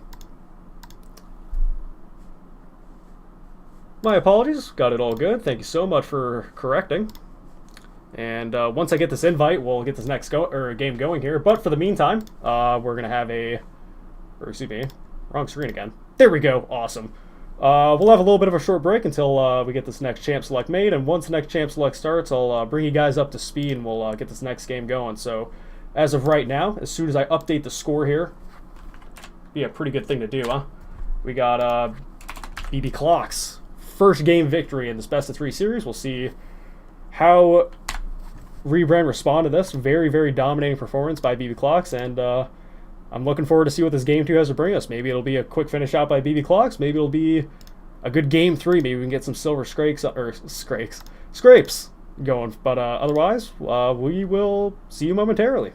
[SPEAKER 1] My apologies, got it all good. Thank you so much for correcting. And once I get this invite, we'll get this next game going here. But for the meantime, we're gonna have excuse me, wrong screen again. There we go, awesome. We'll have a little bit of a short break until we get this next champ select made. And once the next champ select starts, I'll bring you guys up to speed and we'll get this next game going. So as of right now, as soon as I update the score here, be a pretty good thing to do, huh? We got BB Clocks. First game victory in this best of 3 series. We'll see how ReBrand respond to this. Very, very dominating performance by BB Clocks, and I'm looking forward to see what this game 2 has to bring us. Maybe it'll be a quick finish out by BB Clocks. Maybe it'll be a good game 3. Maybe we can get some silver scrapes going. But otherwise, we will see you momentarily.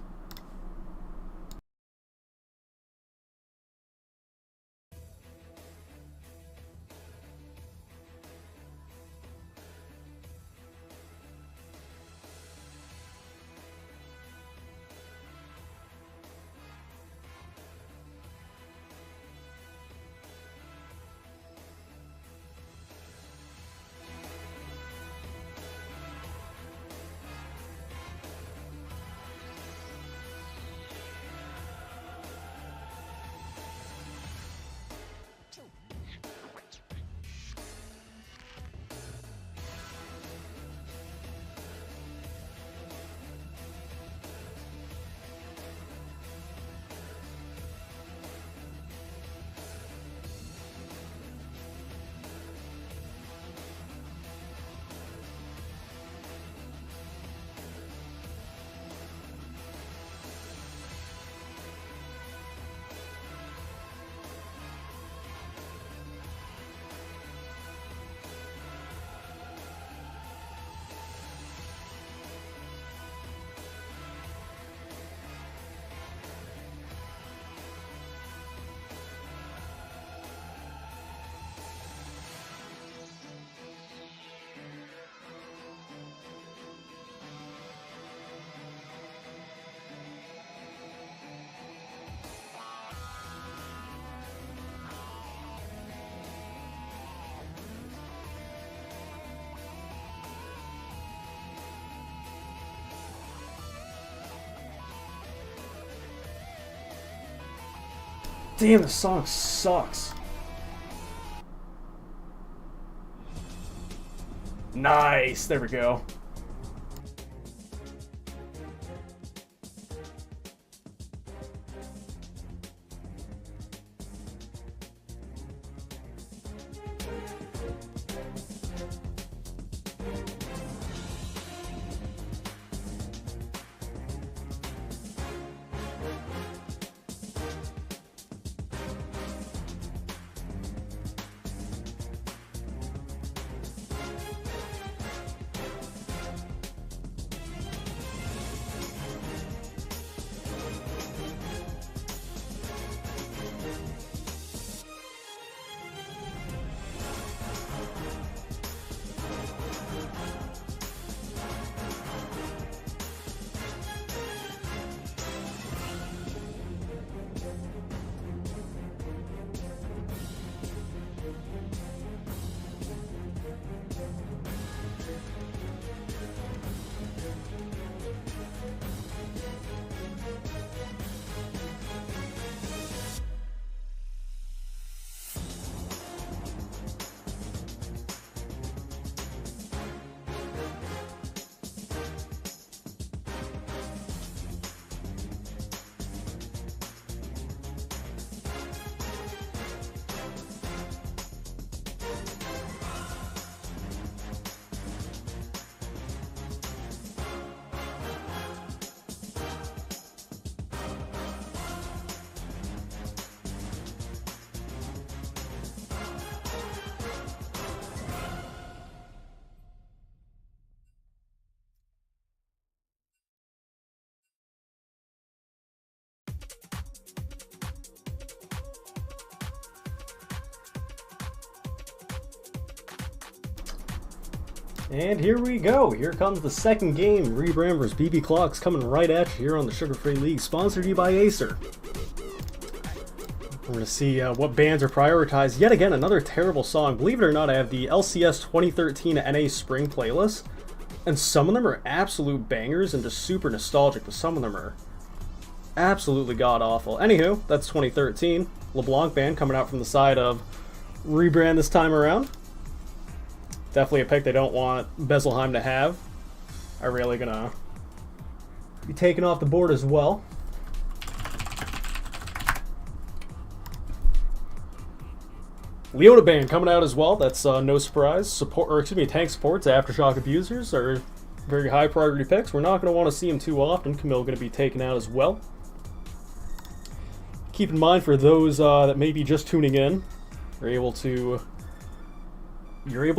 [SPEAKER 1] Damn, this song sucks. Nice, there we go. And here we go. Here comes the second game. ReB vs. BB Clocks coming right at you here on the Sugar Free League, sponsored to you by Acer. We're going to see what bands are prioritized. Yet again, another terrible song. Believe it or not, I have the LCS 2013 NA Spring playlist, and some of them are absolute bangers and just super nostalgic, but some of them are absolutely god-awful. Anywho, that's 2013. LeBlanc band coming out from the side of Rebrand this time around. Definitely a pick they don't want Bezelheim to have. Are really gonna be taken off the board as well. Leota band coming out as well. That's no surprise. Support, or excuse me, tank supports, Aftershock Abusers are very high priority picks. We're not going to want to see them too often. Camille going to be taken out as well. Keep in mind for those that may be just tuning in, you're able to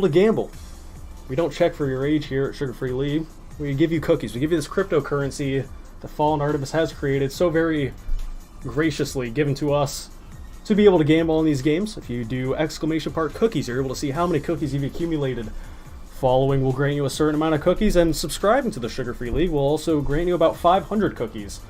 [SPEAKER 1] gamble. We don't check for your age here at Sugar Free League. We give you cookies. We give you this cryptocurrency that Fallen Artemis has created, so very graciously given to us to be able to gamble in these games. If you do exclamation part cookies, you're able to see how many cookies you've accumulated. Following will grant you a certain amount of cookies, and subscribing to the Sugar Free League will also grant you about 500 cookies.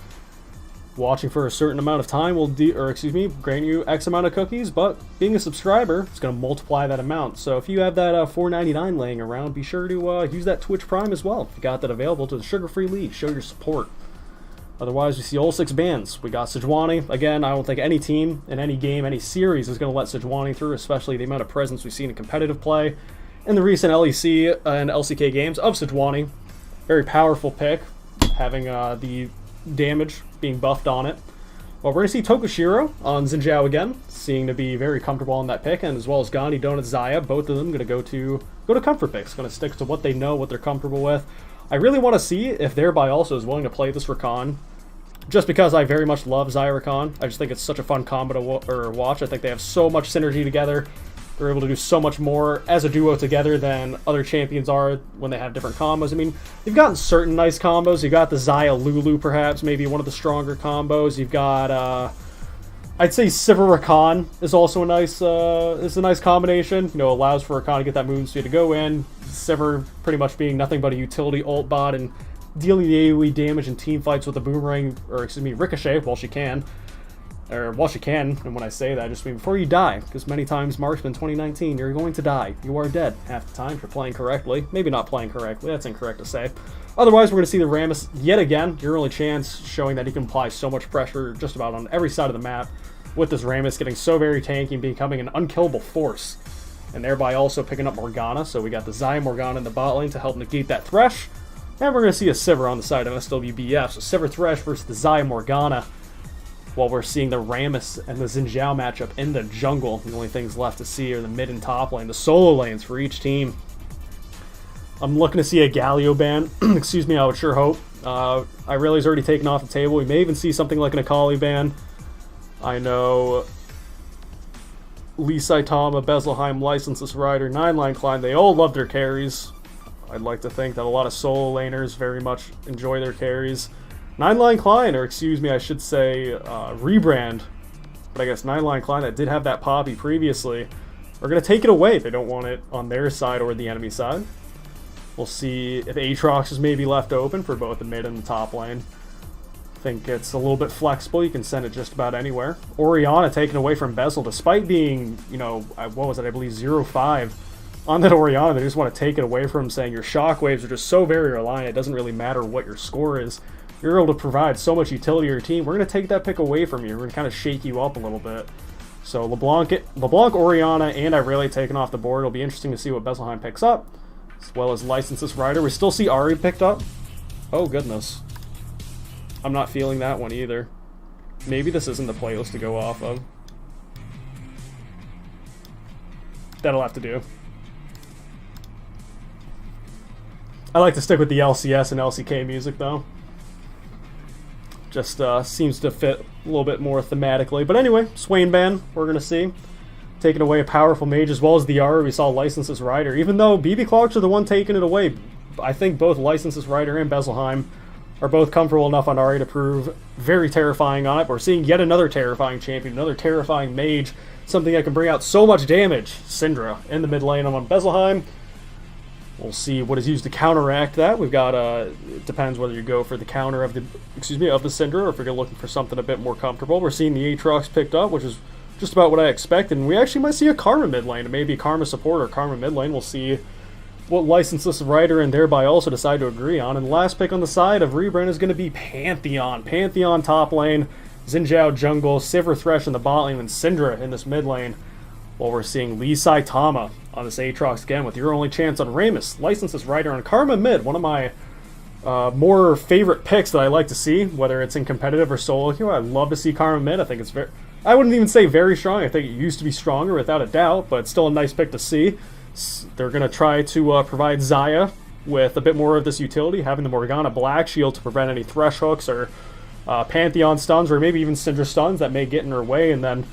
[SPEAKER 1] Watching for a certain amount of time will grant you X amount of cookies, but being a subscriber, it's going to multiply that amount. So if you have that $4.99 laying around, be sure to use that Twitch Prime as well. If you got that available to the Sugar Free League, show your support. Otherwise, we see all 6 bands. We got Sejuani. Again, I don't think any team in any game, any series is going to let Sejuani through, especially the amount of presence we've seen in competitive play in the recent LEC and LCK games of Sejuani. Very powerful pick, having the damage being buffed on it. Well, we're going to see Tokushiro on Xin Zhao again, seeming to be very comfortable on that pick, and as well as Gandhi, Donut, Zaya, both of them going to go to comfort picks, going to stick to what they know, what they're comfortable with. I really want to see if thereby also is willing to play this Rakan, just because I very much love Zaya Rakan. I just think it's such a fun combo to watch. I think they have so much synergy together. They're able to do so much more as a duo together than other champions are when they have different combos. I mean, you've gotten certain nice combos. You've got the Zaya Lulu, perhaps, maybe one of the stronger combos. You've got, I'd say Sivir Rakan is also a nice combination. You know, allows for Rakan to get that movement speed to go in. Sivir pretty much being nothing but a utility ult bot and dealing the AoE damage in team fights with a boomerang, or excuse me, ricochet while she can. And when I say that, I just mean before you die, because many times, Marksman 2019, you're going to die. You are dead half the time if you're playing correctly. Maybe not playing correctly, that's incorrect to say. Otherwise, we're going to see the Rammus yet again, your only chance, showing that he can apply so much pressure just about on every side of the map, with this Rammus getting so very tanky and becoming an unkillable force, and thereby also picking up Morgana. So we got the Zaya Morgana in the bot lane to help negate that Thresh, and we're going to see a Sivir on the side of SWBF. So Sivir Thresh versus the Zaya Morgana, while we're seeing the Rammus and the Xin Zhao matchup in the jungle. The only things left to see are the mid and top lane, the solo lanes for each team. I'm looking to see a Galio ban. Excuse me, I would sure hope. Irelia's already taken off the table. We may even see something like an Akali ban. I know Lee Saitama, Bezelheim, Licenseless Rider, 9-Line Climb, they all love their carries. I'd like to think that a lot of solo laners very much enjoy their carries. 9-Line Klein, or excuse me, I should say Rebrand, but I guess 9-Line Klein that did have that Poppy previously, are going to take it away. They don't want it on their side or the enemy side. We'll see if Aatrox is maybe left open for both the mid and the top lane. I think it's a little bit flexible. You can send it just about anywhere. Orianna taken away from Bezel, despite being, you know, what was it, I believe 0-5 on that Orianna. They just want to take it away from him, saying your shockwaves are just so very reliant, it doesn't really matter what your score is. You're able to provide so much utility to your team. We're going to take that pick away from you. We're going to kind of shake you up a little bit. So LeBlanc, Orianna, and Irelia taken off the board. It'll be interesting to see what Bezelheim picks up, as well as Licenseless Rider. We still see Ari picked up. Oh, goodness. I'm not feeling that one either. Maybe this isn't the playlist to go off of. That'll have to do. I like to stick with the LCS and LCK music, though. Just seems to fit a little bit more thematically. But anyway, Swain ban, we're going to see. Taking away a powerful mage, as well as the Aura. We saw Licenseless Rider. Even though BB Clocks are the one taking it away, I think both Licenseless Rider and Bezelheim are both comfortable enough on Ari to prove very terrifying on it. But we're seeing yet another terrifying champion, another terrifying mage, something that can bring out so much damage. Syndra in the mid lane on Bezelheim. We'll see what is used to counteract that. We've got, it depends whether you go for the counter of the, of the Syndra, or if you're looking for something a bit more comfortable. We're seeing the Aatrox picked up, which is just about what I expected. And we actually might see a Karma mid lane, maybe a Karma support or Karma mid lane. We'll see what licenseless Rider and thereby also decide to agree on. And the last pick on the side of Rebrand is going to be Pantheon. Pantheon top lane, Xin Zhao jungle, Sivir Thresh in the bot lane, and Syndra in this mid lane. While we're seeing Lee Saitama on this Aatrox again with your only chance on Ramus, licenseless Rider on Karma mid. One of my more favorite picks that I like to see, whether it's in competitive or solo queue. I love to see Karma mid. I think it's very, I wouldn't even say very strong. I think it used to be stronger without a doubt, but it's still a nice pick to see. They're going to try to provide Xayah with a bit more of this utility, having the Morgana Black Shield to prevent any Thresh hooks or Pantheon stuns, or maybe even Syndra stuns that may get in her way, and then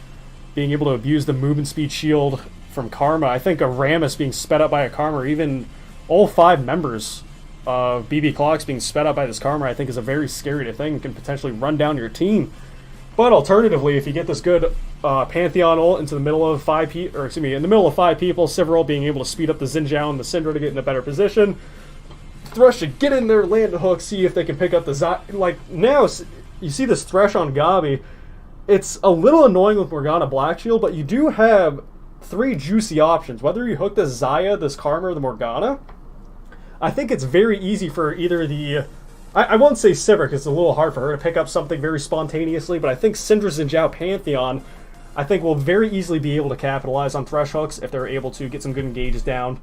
[SPEAKER 1] being able to abuse the movement speed shield from Karma. I think a Ramus being sped up by a Karma, or even all 5 members of BB Clocks being sped up by this Karma, I think is a very scary thing and can potentially run down your team. But alternatively, if you get this good Pantheon ult into the middle of 5 people, or excuse me, in the middle of 5 people, Sivir ult being able to speed up the Xin Zhao and the Syndra to get in a better position. Thresh should get in there, land a hook, see if they can pick up the like now you see this Thresh on Gabi. It's a little annoying with Morgana Black Shield, but you do have 3 juicy options. Whether you hook this Xayah, this Karma, or the Morgana, I think it's very easy for either the... I won't say Sivir, because it's a little hard for her to pick up something very spontaneously, but I think Syndra, Xin Zhao, Pantheon, I think will very easily be able to capitalize on Thresh hooks if they're able to get some good engages down.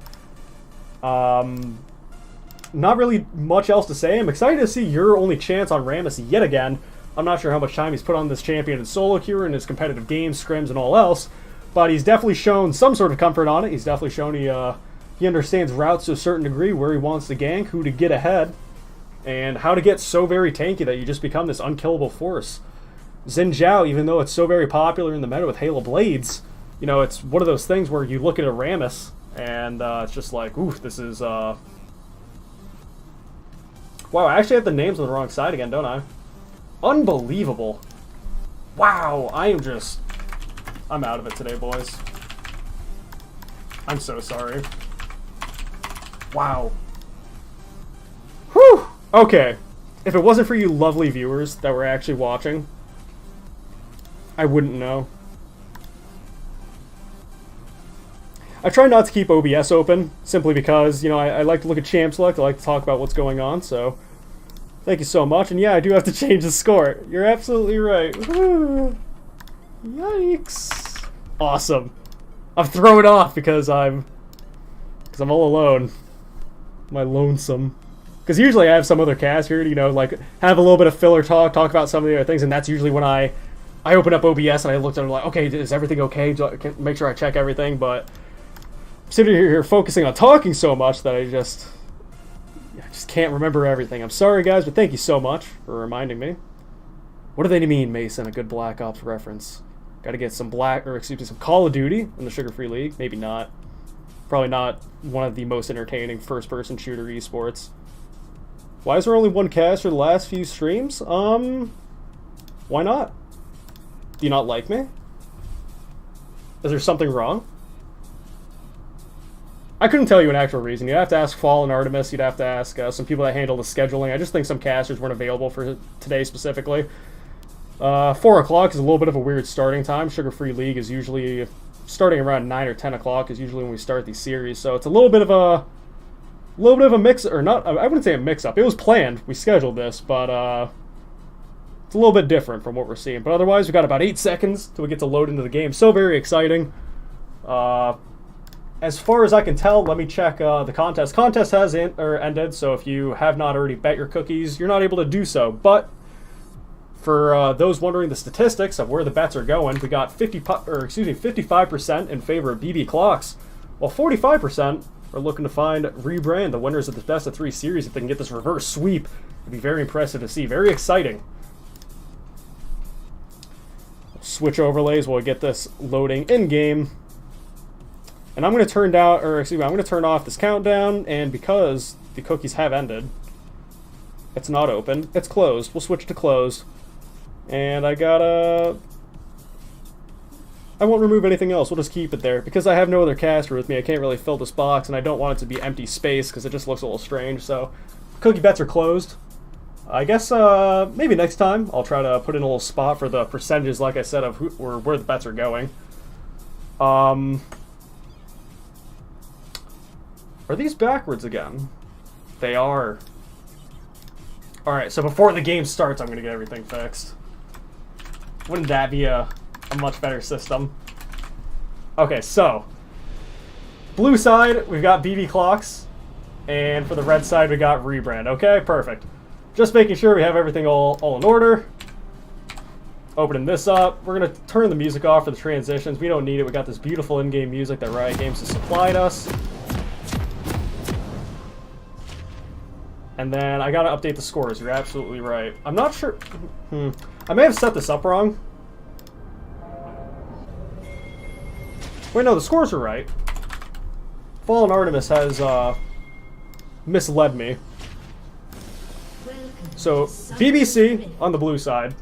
[SPEAKER 1] Not really much else to say. I'm excited to see your only chance on Ramus yet again. I'm not sure how much time he's put on this champion in solo queue and his competitive games, scrims, and all else, but he's definitely shown some sort of comfort on it. He's definitely shown he understands routes to a certain degree, where he wants to gank, who to get ahead, and how to get so very tanky that you just become this unkillable force. Xin Zhao, even though it's so very popular in the meta with Halo Blades, you know, it's one of those things where you look at a Ramus, and it's just like, oof, this is... Wow, I actually have the names on the wrong side again, don't I? Unbelievable. Wow, I'm out of it today, boys. I'm so sorry. Wow. Whew! Okay. If it wasn't for you lovely viewers that were actually watching, I wouldn't know. I try not to keep OBS open, simply because, you know, I like to look at Champ Select, I like to talk about what's going on, so... Thank you so much, and yeah, I do have to change the score. You're absolutely right. Woo. Yikes. Awesome. I'm thrown off because I'm all alone. Am I lonesome? Because usually I have some other cast here to, you know, like, have a little bit of filler talk about some of the other things, and that's usually when I open up OBS and I looked at it like, okay, is everything okay? Do I make sure I check everything? But I'm sitting here focusing on talking so much that I just can't remember everything. I'm sorry, guys, but thank you so much for reminding me. What do they mean, Mason? A good Black Ops reference. Got to get some some Call of Duty in the Sugar-Free League. Maybe not. Probably not one of the most entertaining first-person shooter esports. Why is there only one cast for the last few streams? Why not? Do you not like me? Is there something wrong? I couldn't tell you an actual reason. You'd have to ask Fall and Artemis. You'd have to ask some people that handle the scheduling. I just think some casters weren't available for today specifically. 4 o'clock is a little bit of a weird starting time. Sugar-Free League is usually starting around 9 or 10 o'clock is usually when we start these series. So it's a little bit of a mix, or not. I wouldn't say a mix-up. It was planned. We scheduled this, but it's a little bit different from what we're seeing. But otherwise, we've got about 8 seconds till we get to load into the game. So very exciting. As far as I can tell, let me check the contest. Contest has ended, so if you have not already bet your cookies, you're not able to do so. But for those wondering the statistics of where the bets are going, we got 55% in favor of BB Clocks, while 45% are looking to find Rebrand, the winners of the best of 3 series. If they can get this reverse sweep, it'd be very impressive to see. Very exciting. Switch overlays while we get this loading in game. And I'm going to turn off this countdown, and because the cookies have ended, it's not open, it's closed. We'll switch to close. And I I won't remove anything else. We'll just keep it there. Because I have no other caster with me, I can't really fill this box, and I don't want it to be empty space because it just looks a little strange. So, cookie bets are closed. I guess maybe next time I'll try to put in a little spot for the percentages, like I said, of where the bets are going. Are these backwards again? They are. Alright, so before the game starts, I'm going to get everything fixed. Wouldn't that be a much better system? Okay, so. Blue side, we've got BB clocks. And for the red side, we got rebrand. Okay, perfect. Just making sure we have everything all in order. Opening this up. We're going to turn the music off for the transitions. We don't need it. We got this beautiful in-game music that Riot Games has supplied us. And then I gotta update the scores. You're absolutely right. I'm not sure. I may have set this up wrong. Wait, no, the scores are right. Fallen Artemis has misled me. So BBC on the blue side.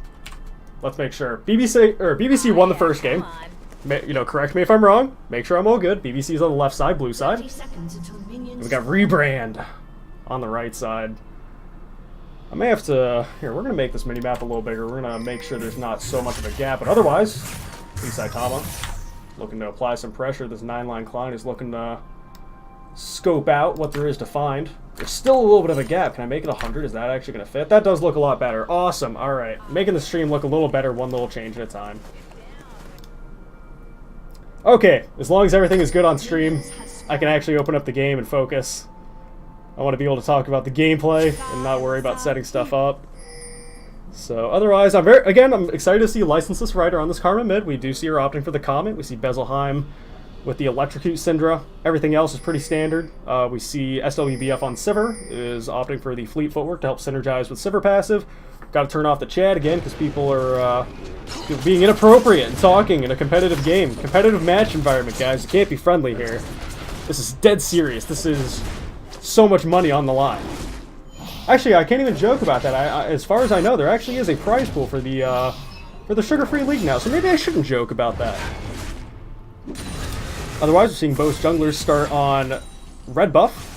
[SPEAKER 1] Let's make sure. BBC won the first game. You know, correct me if I'm wrong. Make sure I'm all good. BBC's on the left side, blue side. And we got rebrand on the right side. I may have to... Here, we're going to make this mini-map a little bigger. We're going to make sure there's not so much of a gap. But otherwise, Saitama looking to apply some pressure. This 9-line Klein is looking to scope out what there is to find. There's still a little bit of a gap. Can I make it 100? Is that actually going to fit? That does look a lot better. Awesome. All right. Making the stream look a little better, one little change at a time. Okay. As long as everything is good on stream, I can actually open up the game and focus. I want to be able to talk about the gameplay and not worry about setting stuff up. So otherwise, I'm excited to see Licenseless Rider on this Karma mid. We do see her opting for the Comet. We see Bezelheim with the Electrocute Syndra. Everything else is pretty standard. We see SWBF on Sivir is opting for the Fleet Footwork to help synergize with Sivir passive. Got to turn off the chat again because people are being inappropriate and talking in a competitive game. Competitive match environment, guys. You can't be friendly here. This is dead serious. This is so much money on the line. Actually, I can't even joke about that. As far as I know, there actually is a prize pool for the Sugar-Free League now, so maybe I shouldn't joke about that. Otherwise, we're seeing both junglers start on red buff.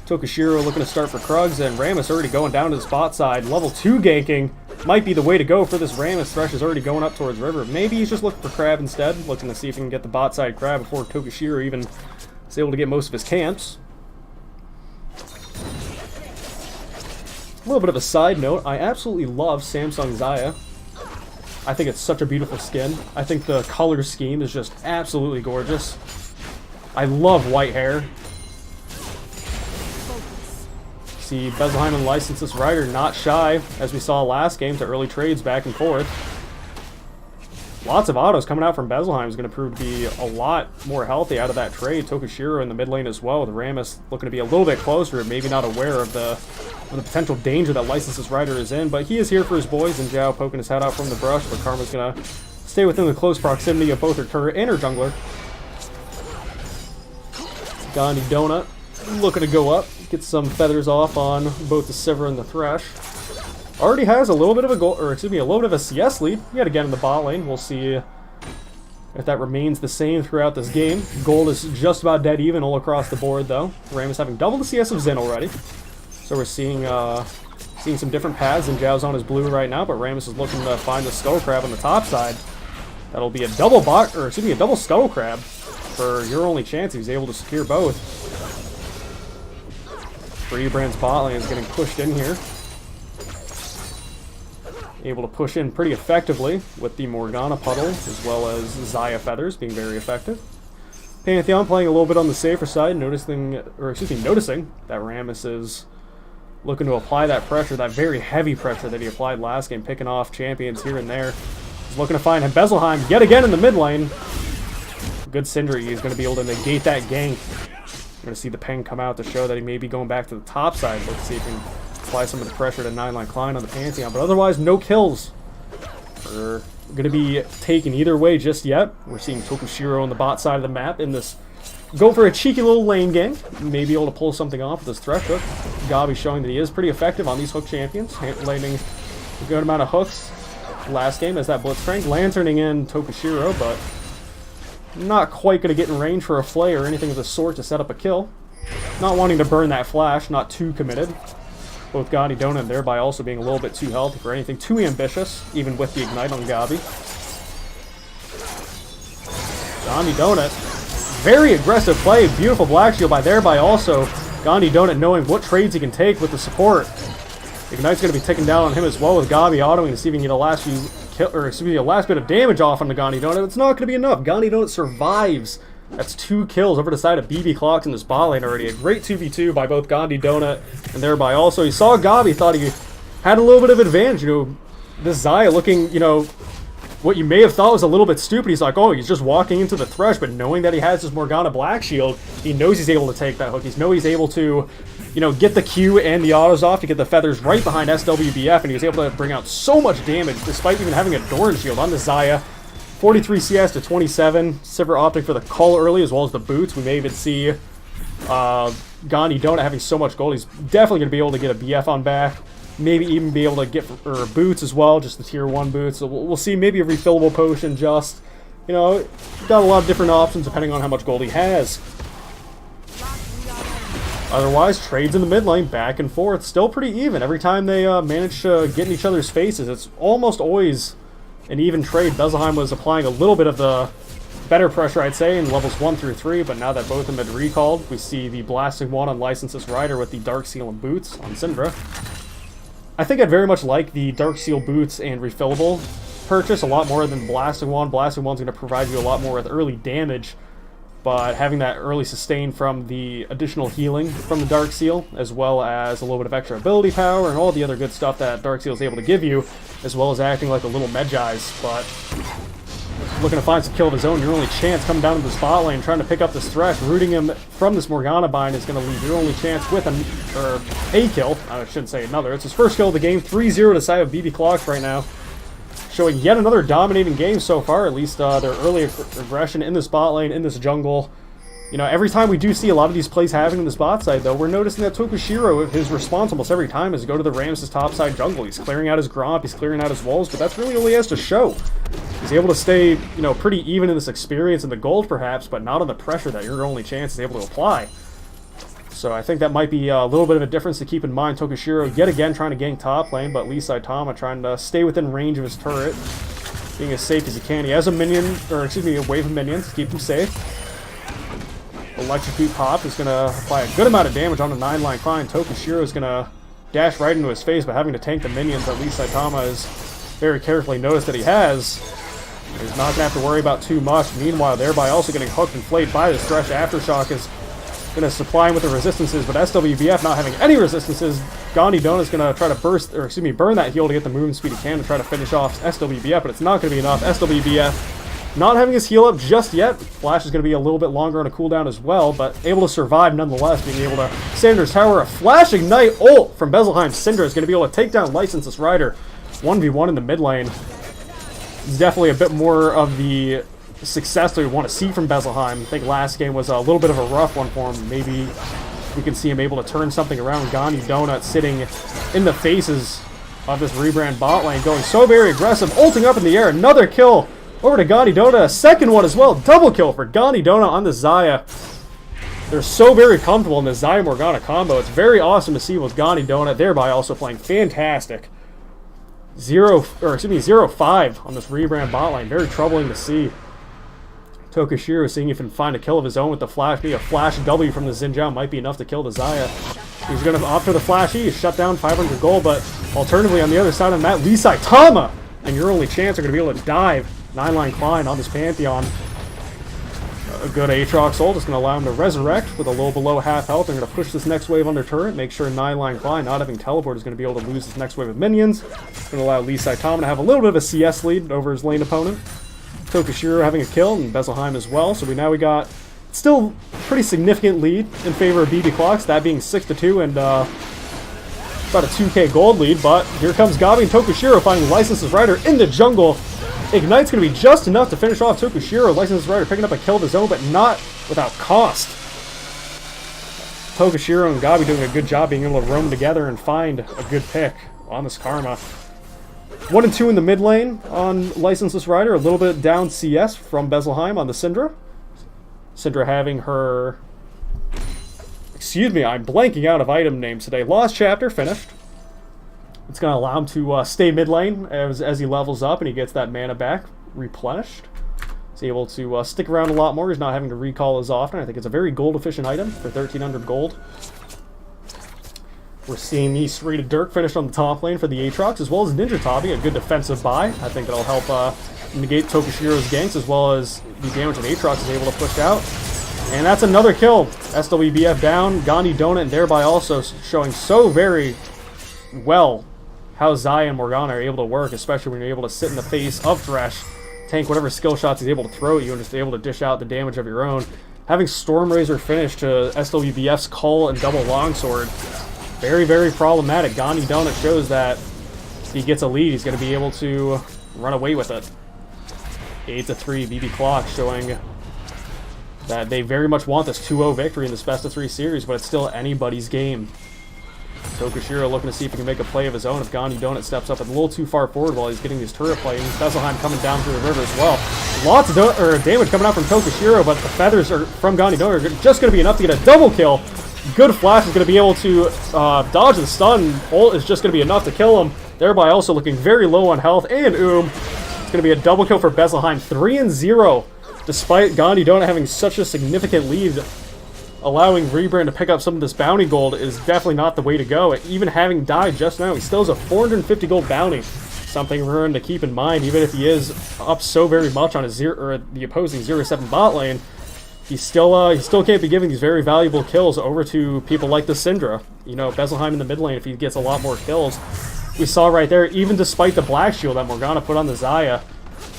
[SPEAKER 1] Tokushiro looking to start for Krugs, and Rammus already going down to the spot side. Level 2 ganking might be the way to go for this Rammus. Thresh is already going up towards River. Maybe he's just looking for Crab instead, looking to see if he can get the bot side Crab before Tokushiro even is able to get most of his camps. A little bit of a side note, I absolutely love Samsung Xayah. I think it's such a beautiful skin. I think the color scheme is just absolutely gorgeous. I love white hair. See Bezelheim and Licenseless Rider not shy, as we saw last game, to early trades back and forth. Lots of autos coming out from Bezelheim is going to prove to be a lot more healthy out of that trade. Tokushiro in the mid lane as well, with Rammus looking to be a little bit closer, maybe not aware of the potential danger that Licenseless Rider is in, but he is here for his boys, and Zhao poking his head out from the brush, but Karma's going to stay within the close proximity of both her turret and her jungler. Gandhi Donut looking to go up, get some feathers off on both the Sivir and the Thresh. Already has a little bit of a a little bit of a CS lead yet again in the bot lane. We'll see if that remains the same throughout this game. Gold is just about dead even all across the board, though. Rammus having double the CS of Xin already, so we're seeing some different paths. And Zhao's on his blue right now, but Rammus is looking to find the Scuttle Crab on the top side. That'll be a double a double Scuttle Crab for your only chance. He's able to secure both. Rebrand's bot lane is getting pushed in here. Able to push in pretty effectively with the Morgana Puddle, as well as Xayah Feathers being very effective. Pantheon playing a little bit on the safer side, noticing that Rammus is looking to apply that pressure, that very heavy pressure that he applied last game, picking off champions here and there. He's looking to find Bezelheim yet again in the mid lane. Good Syndra, he's going to be able to negate that gank. We're going to see the ping come out to show that he may be going back to the top side. Let's see if he can apply some of the pressure to 9-line Klein on the Pantheon, but otherwise no kills are going to be taken either way just yet. We're seeing Tokushiro on the bot side of the map in this, go for a cheeky little lane game, maybe able to pull something off with this Thresh hook. Gabi showing that he is pretty effective on these hook champions, landing a good amount of hooks last game as that Blitzcrank. Lanterning in Tokushiro, but not quite going to get in range for a flay or anything of the sort to set up a kill. Not wanting to burn that flash, not too committed. Both Gandhi Donut and thereby also being a little bit too healthy for anything too ambitious, even with the Ignite on Gabi. Gandhi Donut, very aggressive play, beautiful Black Shield by thereby also Gandhi Donut knowing what trades he can take with the support. Ignite's going to be ticking down on him as well with Gabi autoing to see if he can get a last bit of damage off on the Gandhi Donut. It's not going to be enough. Gandhi Donut survives. That's 2 kills over the side of BB Clocks in this bot lane already. A great 2v2 by both Gandhi Donut and thereby also he saw Gabi, thought he had a little bit of advantage. You know, this Xayah looking, you know, what you may have thought was a little bit stupid. He's like, oh, he's just walking into the Thresh, but knowing that he has his Morgana Black Shield, he knows he's able to take that hook. He knows he's able to, you know, get the Q and the autos off to get the feathers right behind SWBF, and he was able to bring out so much damage despite even having a Doran Shield on the Xayah. 43 CS to 27. Sivir opting for the call early as well as the boots. We may even see Gandhi Donut having so much gold. He's definitely going to be able to get a BF on back. Maybe even be able to get boots as well, just the tier 1 boots. So we'll see maybe a refillable potion just, you know, got a lot of different options depending on how much gold he has. Otherwise, trades in the mid lane, back and forth, still pretty even. Every time they manage to get in each other's faces, it's almost always an even trade. Bezelheim was applying a little bit of the better pressure, I'd say, in levels 1 through 3, but now that both of them had recalled, we see the Blasting Wand on Licenseless Rider with the Dark Seal and boots on Syndra. I think I'd very much like the Dark Seal boots and refillable purchase a lot more than Blasting Wand. Blasting Wand's going to provide you a lot more with early damage, but having that early sustain from the additional healing from the Dark Seal, as well as a little bit of extra ability power and all the other good stuff that Dark Seal is able to give you, as well as acting like a little Medjai's, but looking to find some kill of his own. Your only chance coming down to the spot lane, trying to pick up this Thresh, rooting him from this Morgana bind is going to leave your only chance with a kill. I shouldn't say another. It's his first kill of the game. 3-0 to side of BB Clocks right now. Showing yet another dominating game so far, at least their early aggression in this bot lane, in this jungle. You know, every time we do see a lot of these plays happening in this bot side, though, we're noticing that Tokushiro, his response almost every time is to go to the Ramses topside jungle. He's clearing out his Gromp, he's clearing out his walls, but that's really all he has to show. He's able to stay, you know, pretty even in this experience and the gold, perhaps, but not on the pressure that your only chance is able to apply. So I think that might be a little bit of a difference to keep in mind. Tokushiro, yet again, trying to gank top lane, but Lee Saitama trying to stay within range of his turret, being as safe as he can. He has a minion, or excuse me, a wave of minions to keep him safe. Electrocute Pop is going to apply a good amount of damage on the 9-line Climb. Tokushiro is going to dash right into his face by having to tank the minions that Lee Saitama has very carefully noticed that he has. He's not going to have to worry about too much. Meanwhile, thereby also getting hooked and flayed by this Thresh. Aftershock is going to supply him with the resistances, but SWBF not having any resistances. Gandhi Donut is going to try to burn that heal to get the movement speed he can to try to finish off SWBF, but it's not going to be enough. SWBF not having his heal up just yet. Flash is going to be a little bit longer on a cooldown as well, but able to survive nonetheless, being able to stay under his tower. A Flash Ignite ult from Bezelheim. Syndra is going to be able to take down Licenseless Rider. 1v1 in the mid lane. It's definitely a bit more of the success that we want to see from Bezelheim. I think last game was a little bit of a rough one for him. Maybe we can see him able to turn something around. Gandhi Donut sitting in the faces of this rebrand bot lane, going so very aggressive, ulting up in the air. Another kill over to Gandhi Donut, a second one as well. Double kill for Gandhi Donut on the Xayah. They're so very comfortable in the Xayah Morgana combo. It's very awesome to see with Gandhi Donut, thereby also playing fantastic. 0-5 on this rebrand bot lane. Very troubling to see. Tokushiro seeing if he can find a kill of his own with the flash. Maybe a flash W from the Xin Zhao might be enough to kill the Xayah. He's going to opt for the flash E, shut down 500 gold, but alternatively on the other side of that, Lee Saitama, and your only chance are going to be able to dive 9-line Klein on this Pantheon. A good Aatrox ult is going to allow him to resurrect with a little below half health. They're going to push this next wave under turret, make sure 9-line Klein not having teleport is going to be able to lose this next wave of minions. It's going to allow Lee Saitama to have a little bit of a CS lead over his lane opponent. Tokushiro having a kill, and Bezelheim as well. So we got still pretty significant lead in favor of BB Clocks, that being 6-2 and about a 2k gold lead. But here comes Gabi and Tokushiro finding Licenseless Rider in the jungle. Ignite's going to be just enough to finish off Tokushiro. Licenseless Rider picking up a kill of his own, but not without cost. Tokushiro and Gabi doing a good job being able to roam together and find a good pick on this Karma. 1 and 2 in the mid lane on Licenseless Rider. A little bit down CS from Bezelheim on the Syndra. Syndra having her... Excuse me, I'm blanking out of item names today. Lost Chapter, finished. It's going to allow him to stay mid lane as he levels up and he gets that mana back replenished. He's able to stick around a lot more. He's not having to recall as often. I think it's a very gold-efficient item for 1,300 gold. We're seeing the Serrated Dirk finish on the top lane for the Aatrox, as well as Ninja Tabi, a good defensive buy. I think that'll help negate Tokushiro's ganks, as well as the damage that Aatrox is able to push out. And that's another kill. SWBF down, Gandhi Donut, and thereby also showing so very well how Xayah and Morgana are able to work, especially when you're able to sit in the face of Thresh, tank whatever skill shots he's able to throw at you, and just able to dish out the damage of your own. Having Stormrazor finish to SWBF's Cull and double longsword, very, very problematic. Gandhi Donut shows that if he gets a lead, he's going to be able to run away with it. 8-3, BB Clock showing that they very much want this 2-0 victory in this best-of-3 series, but it's still anybody's game. Tokushiro looking to see if he can make a play of his own if Gandhi Donut steps up a little too far forward while he's getting these turret plays. Bezelheim coming down through the river as well. Lots of damage coming out from Tokushiro, but the feathers from Gandhi Donut are just going to be enough to get a double kill. Good flash is going to be able to dodge the stun. Ult is just going to be enough to kill him, thereby also looking very low on health. And it's going to be a double kill for Bezelheim. 3-0, despite Gandhi Donut having such a significant lead. Allowing Rebrand to pick up some of this bounty gold is definitely not the way to go. Even having died just now, he still has a 450 gold bounty. Something we're going to keep in mind, even if he is up so very much on the opposing 0-7 bot lane. He still can't be giving these very valuable kills over to people like the Syndra. You know, Bezelheim in the mid lane, if he gets a lot more kills. We saw right there, even despite the Black Shield that Morgana put on the Xayah,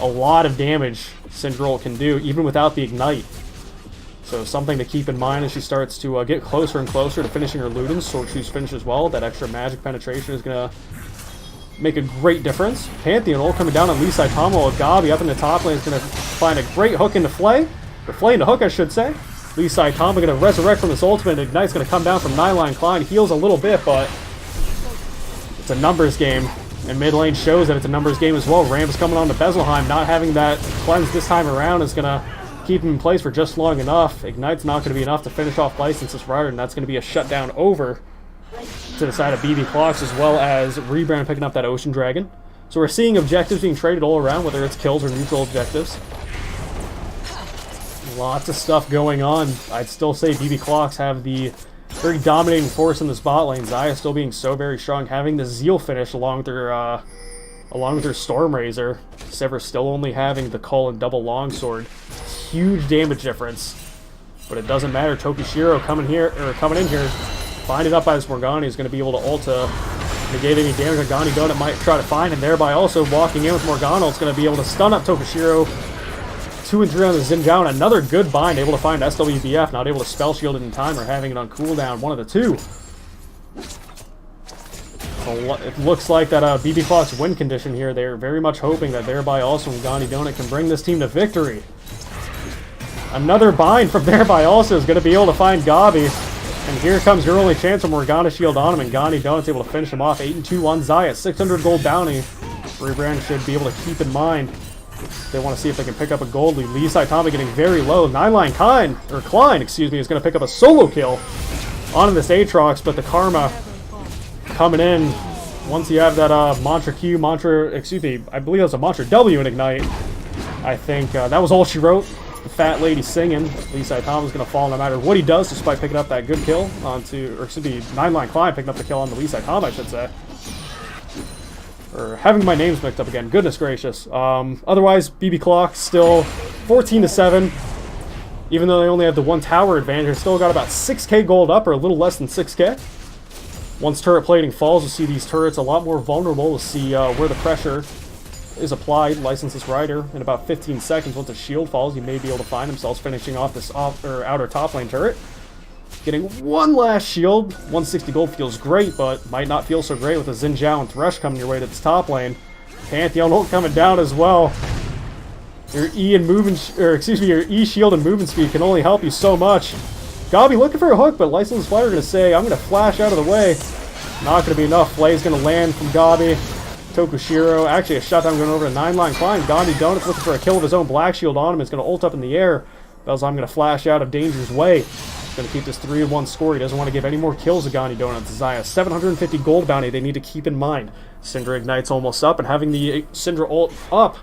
[SPEAKER 1] a lot of damage Syndra can do, even without the Ignite. So something to keep in mind as she starts to get closer and closer to finishing her Ludens. Sword Shoes finish as well. That extra magic penetration is going to make a great difference. Pantheon ult coming down on Lee Saitama with Gabi up in the top lane is going to find a great hook into Flay. Or Flay into hook, I should say. Lee Saitama going to resurrect from this ultimate. Ignite's going to come down from Nylon Klein. Heals a little bit, but it's a numbers game. And mid lane shows that it's a numbers game as well. Ram's coming on to Bezelheim. Not having that cleanse this time around is going to keep him in place for just long enough. Ignite's not going to be enough to finish off Licenseless Rider, and that's going to be a shutdown over to the side of BB Clocks, as well as Rebrand picking up that Ocean Dragon. So we're seeing objectives being traded all around, whether it's kills or neutral objectives. Lots of stuff going on. I'd still say BB Clocks have the very dominating force in this bot lane. Xayah still being so very strong, having the Zeal finish along with their Stormrazor. Sever still only having the Cull and double longsword. Huge damage difference, but it doesn't matter. Tokushiro coming in here, binded up by this Morgana, is going to be able to ult to negate any damage that Gandhi Donut might try to find, and thereby also walking in with Morgana, it's going to be able to stun up Tokushiro. 2 and 3 on the Xin Zhao, and another good bind, able to find SWBF, not able to spell shield it in time or having it on cooldown, one of the two. So it looks like that BB Clock's win condition here, they're very much hoping that thereby also Gandhi Donut can bring this team to victory. Another bind from thereby also is going to be able to find Gabi. And here comes your only chance from Morgana shield on him, and Gandhi Donut's able to finish him off. 8-2 on Xayah, 600 gold bounty. Rebrand should be able to keep in mind. They want to see if they can pick up a gold lead. Lee Saitama getting very low. Nylon Klein, excuse me, is going to pick up a solo kill on this Aatrox, but the Karma coming in. Once you have that Mantra Q, I believe that's a Mantra W in Ignite. I think that was all she wrote. The fat lady singing. Lee Saitama's going to fall no matter what he does, despite picking up that good kill Nylon Klein picking up the kill on the Lee Saitama, I should say. Or having my names mixed up again. Goodness gracious. Otherwise, BB Clock still 14-7. Even though they only have the 1 tower advantage, they're still got about 6k gold up, or a little less than 6k. Once turret plating falls, you'll see these turrets a lot more vulnerable to see where the pressure is applied. Licenseless Rider in about 15 seconds. Once the shield falls, you may be able to find themselves finishing off this outer top lane turret. Getting one last shield. 160 gold feels great, but might not feel so great with a Xin Zhao and Thresh coming your way to this top lane. Pantheon ult coming down as well. Your your E shield and movement speed can only help you so much. Gabi looking for a hook, but Licenseless Rider going to say, I'm going to flash out of the way. Not going to be enough. Flay's going to land from Gabi. Tokushiro. Actually, a shutdown going over to 9-line Klein. Gandhi Donut's looking for a kill of his own Black Shield on him. It's going to ult up in the air. Belzheim going to flash out of Danger's way. He's going to keep this 3-1 score. He doesn't want to give any more kills to Gandhi Donut. Zaya, 750 gold bounty they need to keep in mind. Syndra Ignite's almost up, and having the Syndra ult up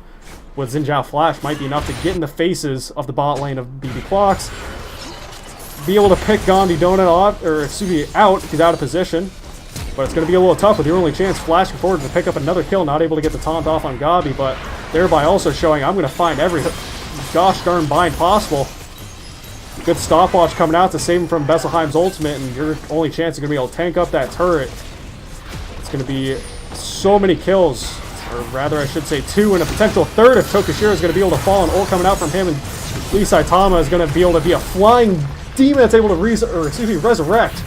[SPEAKER 1] with Xin Zhao Flash might be enough to get in the faces of the bot lane of BB Clocks. Be able to pick Gandhi Donut off, or excuse me, out. He's out of position. But it's going to be a little tough with your only chance flashing forward to pick up another kill. Not able to get the taunt off on Gabi, but thereby also showing I'm going to find every gosh darn bind possible. Good stopwatch coming out to save him from Besselheim's ultimate, and your only chance is going to be able to tank up that turret. It's going to be so many kills, or rather I should say 2, and a potential third if Tokushiro is going to be able to fall, and ult coming out from him, and Lee Saitama is going to be able to be a flying demon that's able to resurrect.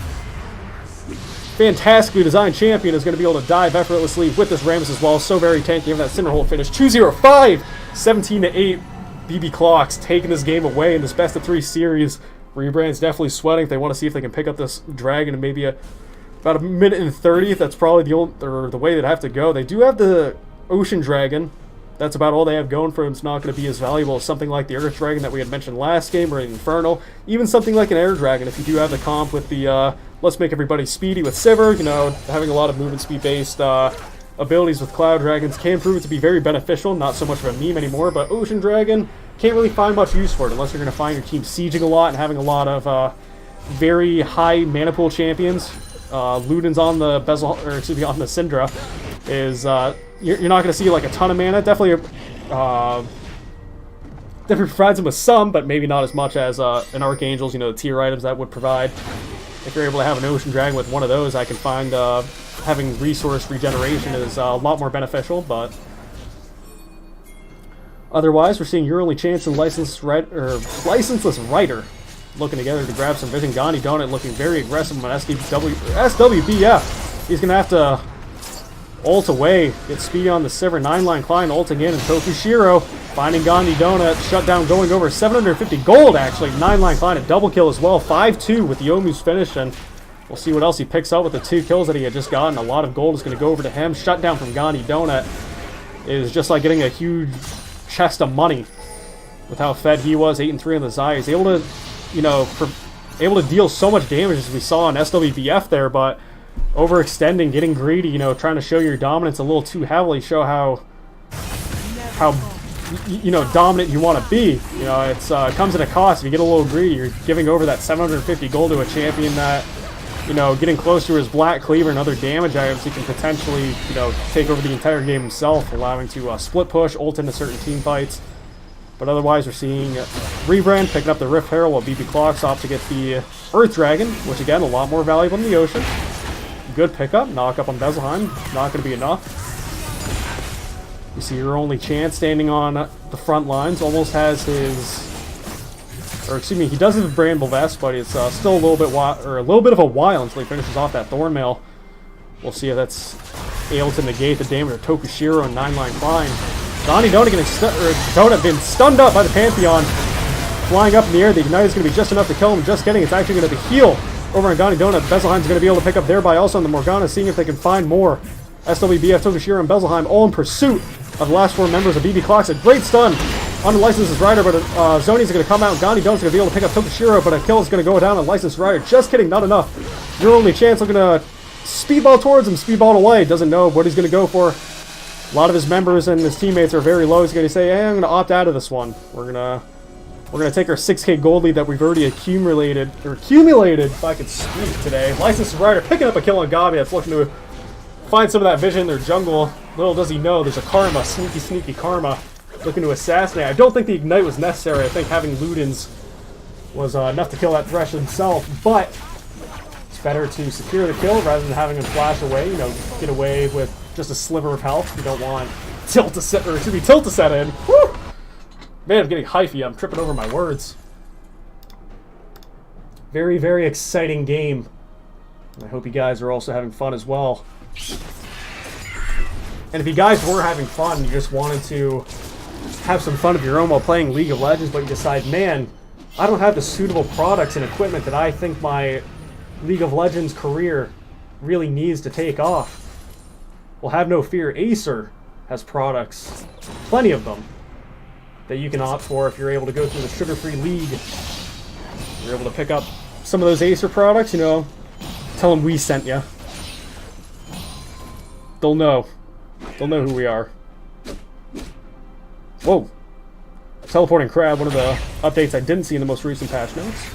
[SPEAKER 1] Fantastically designed champion is going to be able to dive effortlessly with this Rammus as well. So very tanky. Give that Cinderhold finish. 2-0-5, 17-8. BB Clocks taking this game away in this best of 3 series. Rebrand's definitely sweating if they want to see if they can pick up this dragon in maybe about a minute and 30. That's probably the way they'd have to go. They do have the Ocean Dragon. That's about all they have going for them. It's not going to be as valuable as something like the Earth Dragon that we had mentioned last game, or Infernal. Even something like an Air Dragon, if you do have the comp with the let's make everybody speedy with Sivir, you know, having a lot of movement speed based abilities with Cloud Dragons can prove it to be very beneficial. Not so much of a meme anymore, but Ocean Dragon can't really find much use for it unless you're going to find your team sieging a lot and having a lot of very high mana pool champions. Luden's on the Bezel, or excuse me, on the Syndra is you're not going to see like a ton of mana. Definitely provides them with some, but maybe not as much as an Archangel's, you know, the tier items that would provide. If you're able to have an Ocean Dragon with one of those, I can find having resource regeneration is a lot more beneficial, but otherwise, we're seeing your only chance in Licenseless Rider looking together to grab some vision. Gandhi Donut looking very aggressive on SWBF. He's going to have to ult away, get speedy on the Sivir. 9-line Klein ulting in, and Tokushiro finding Gandhi Donut. Shutdown going over 750 gold, actually. 9-line Klein a double kill as well. 5-2 with the Youmuu's finish, and we'll see what else he picks up with the 2 kills that he had just gotten. A lot of gold is going to go over to him. Shutdown from Gandhi Donut is just like getting a huge chest of money with how fed he was. 8-3 on the Zaya. He's able to, you know, able to deal so much damage as we saw in SWBF there, but overextending, getting greedy, you know, trying to show your dominance a little too heavily, show how you know, dominant you want to be. You know, it comes at a cost. If you get a little greedy, you're giving over that 750 gold to a champion that, you know, getting close to his Black Cleaver and other damage items, he can potentially, you know, take over the entire game himself, allowing to split push, ult into certain team fights. But otherwise, we're seeing Rebrand picking up the Rift Herald while BB Clocks off to get the Earth Dragon, which again, a lot more valuable in the ocean. Good pickup, knock up on Besselheim, not going to be enough. You see your only chance standing on the front lines, almost has his, or excuse me, he does have a Bramble Vest, but it's still a little bit of a while until he finishes off that Thornmail. We'll see if that's able to negate the damage of Tokushiro and 9-line Klein. Gandhi Donut been stunned up by the Pantheon. Flying up in the air, the Ignite is going to be just enough to kill him. Just kidding, it's actually going to be heal over on Gandhi Donut. Besselheim's going to be able to pick up thereby also on the Morgana, seeing if they can find more. SWBF, Tokushiro, and Besselheim all in pursuit of the last 4 members of BB Clocks. A great stun on the Licensed Rider, but Zoni's going to come out, and Gandhi Donut's going to be able to pick up Tokushiro, but a kill is going to go down on Licensed Rider. Just kidding, not enough. Your only chance, looking to speedball towards him, speedball away. Doesn't know what he's going to go for. A lot of his members and his teammates are very low. He's going to say, hey, I'm going to opt out of this one. We're going to take our 6k gold lead that we've already accumulated, if I could speak today. Licensed Rider picking up a kill on Gabi that's looking to find some of that vision in their jungle. Little does he know, there's a Karma, sneaky Karma, looking to assassinate. I don't think the Ignite was necessary. I think having Luden's was enough to kill that Thresh himself, but it's better to secure the kill rather than having him flash away, you know, get away with just a sliver of health. You don't want tilt to set in. Woo! Man, I'm getting hyphy. I'm tripping over my words. Very, very exciting game. And I hope you guys are also having fun as well. And if you guys were having fun, you just wanted to have some fun of your own while playing League of Legends, but you decide, man, I don't have the suitable products and equipment that I think my League of Legends career really needs to take off. Well, have no fear. Acer has products, plenty of them, that you can opt for if you're able to go through the Sugar-Free League. You're able to pick up some of those Acer products, you know, tell them we sent you. They'll know. They'll know who we are. Whoa. Teleporting Crab, one of the updates I didn't see in the most recent patch notes.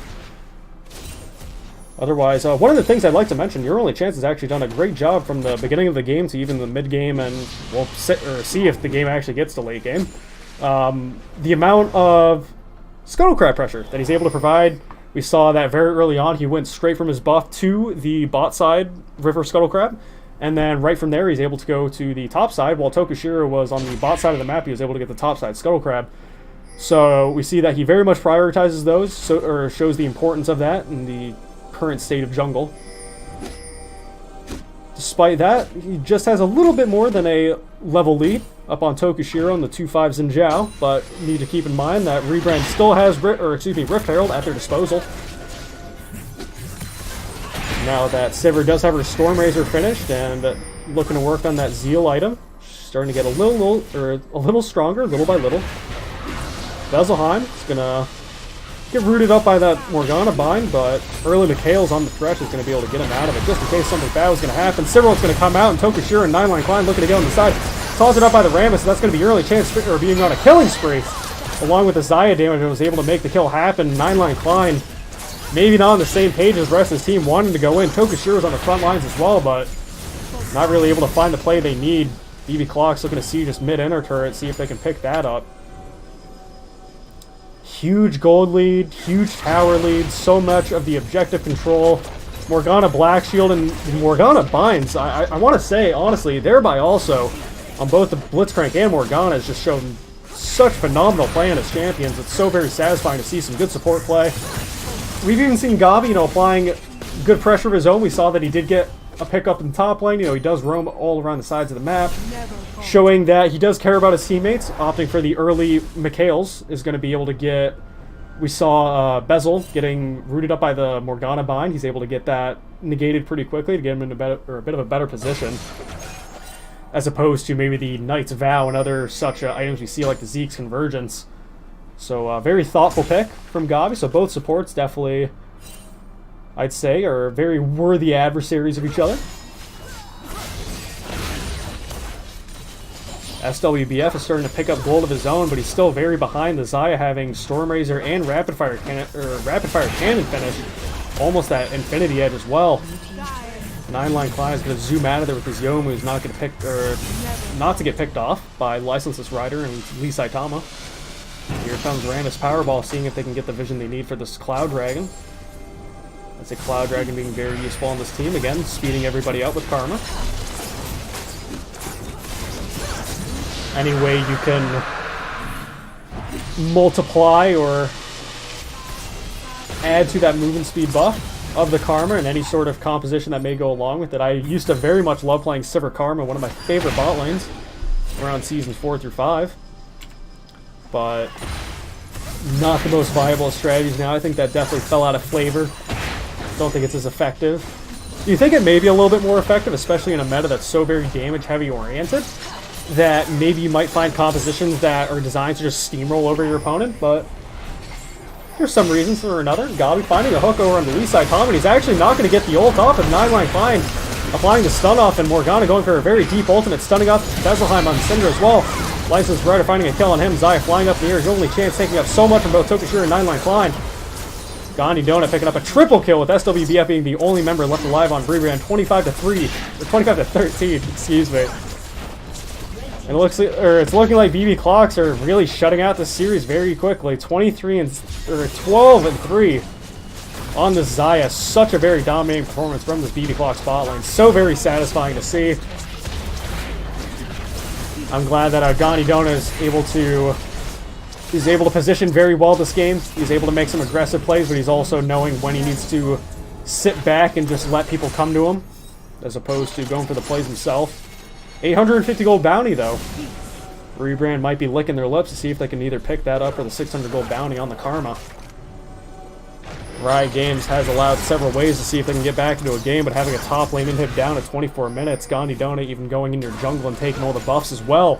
[SPEAKER 1] Otherwise, one of the things I'd like to mention, Your Only Chance has actually done a great job from the beginning of the game to even the mid-game, and we'll see if the game actually gets to late game. The amount of Scuttle Crab pressure that he's able to provide, we saw that very early on. He went straight from his buff to the bot side River Scuttle Crab, and then right from there he's able to go to the top side. While Tokushiro was on the bot side of the map, he was able to get the top side Scuttle Crab. So we see that he very much prioritizes those, or shows the importance of that in the current state of jungle. Despite that, he just has a little bit more than a level lead up on Tokushiro and the 2-5 Xin, but need to keep in mind that Rebrand still has Rift Herald at their disposal. Now that Sivir does have her Storm Razor finished and looking to work on that Zeal item, starting to get a little stronger, little by little. Veselheim is gonna get rooted up by that Morgana bind, but early Mikhail's on the thresh is going to be able to get him out of it, just in case something bad was going to happen. Siviral's going to come out, and Tokushiro and 9-Line Klein looking to get on the side. Toss it up by the Rammus, so that's going to be Early Chance or being on a killing spree. Along with the Xayah damage, and was able to make the kill happen. 9-Line Klein, maybe not on the same page as the rest of his team, wanting to go in. Tokushiro's on the front lines as well, but not really able to find the play they need. BB Clock's looking to see just mid-inner turret, see if they can pick that up. Huge gold lead, huge tower lead, so much of the objective control. Morgana Black Shield and Morgana binds. I want to say, honestly, thereby also, on both the Blitzcrank and Morgana, has just shown such phenomenal play on his champions. It's so very satisfying to see some good support play. We've even seen Gavi, you know, applying good pressure of his own. We saw that he did get a pickup in the top lane. You know, he does roam all around the sides of the map, showing that he does care about his teammates. Opting for the early Mikhails is going to be able to get... We saw Bezel getting rooted up by the Morgana bind. He's able to get that negated pretty quickly to get him in a bit of a better position, as opposed to maybe the Knight's Vow and other such items we see like the Zeke's Convergence. So very thoughtful pick from Gavi. So both supports definitely, I'd say, are very worthy adversaries of each other. SWBF is starting to pick up gold of his own, but he's still very behind. The Xayah having Storm Razor and Rapid Fire Cannon finish, almost at Infinity Edge as well. 9-Line Klein is going to zoom out of there with his Yomu, who's not going to not to get picked off by Licenseless Rider and Lee Saitama. Here comes Rammus Powerball, seeing if they can get the vision they need for this Cloud Dragon. That's a Cloud Dragon being very useful on this team. Again, speeding everybody up with Karma. Any way you can multiply or add to that movement speed buff of the Karma and any sort of composition that may go along with it. I used to very much love playing Sivir Karma, one of my favorite bot lanes, around seasons 4 through 5. But not the most viable of strategies now. I think that definitely fell out of flavor. Don't think it's as effective. Do you think it may be a little bit more effective, especially in a meta that's so very damage heavy oriented, that maybe you might find compositions that are designed to just steamroll over your opponent? But there's some reasons or another. Gabi finding a hook over on the Lee side Tom, and he's actually not going to get the ult off of 9-Line Klein, applying the stun off, and Morgana going for a very deep ultimate, stunning up Veselheim on Cinder as well. Licensed Rider finding a kill on him. Xayah flying up in the air. His only chance, taking up so much from both Tokushiro and 9-Line Klein. Gandhi Donut picking up a triple kill, with SWBF being the only member left alive on ReB 25-3, or 25-13, excuse me. And it's looking like BB Clocks are really shutting out the series very quickly. 12-3 on the Xayah. Such a very dominating performance from this BB Clocks bot lane. So very satisfying to see. I'm glad that Gandhi Donut is able to position very well this game. He's able to make some aggressive plays, but he's also knowing when he needs to sit back and just let people come to him, as opposed to going for the plays himself. 850 gold bounty, though. Rebrand might be licking their lips to see if they can either pick that up or the 600 gold bounty on the Karma. Riot Games has allowed several ways to see if they can get back into a game, but having a top lane inhib down at 24 minutes, Gandhi Donut even going in your jungle and taking all the buffs as well.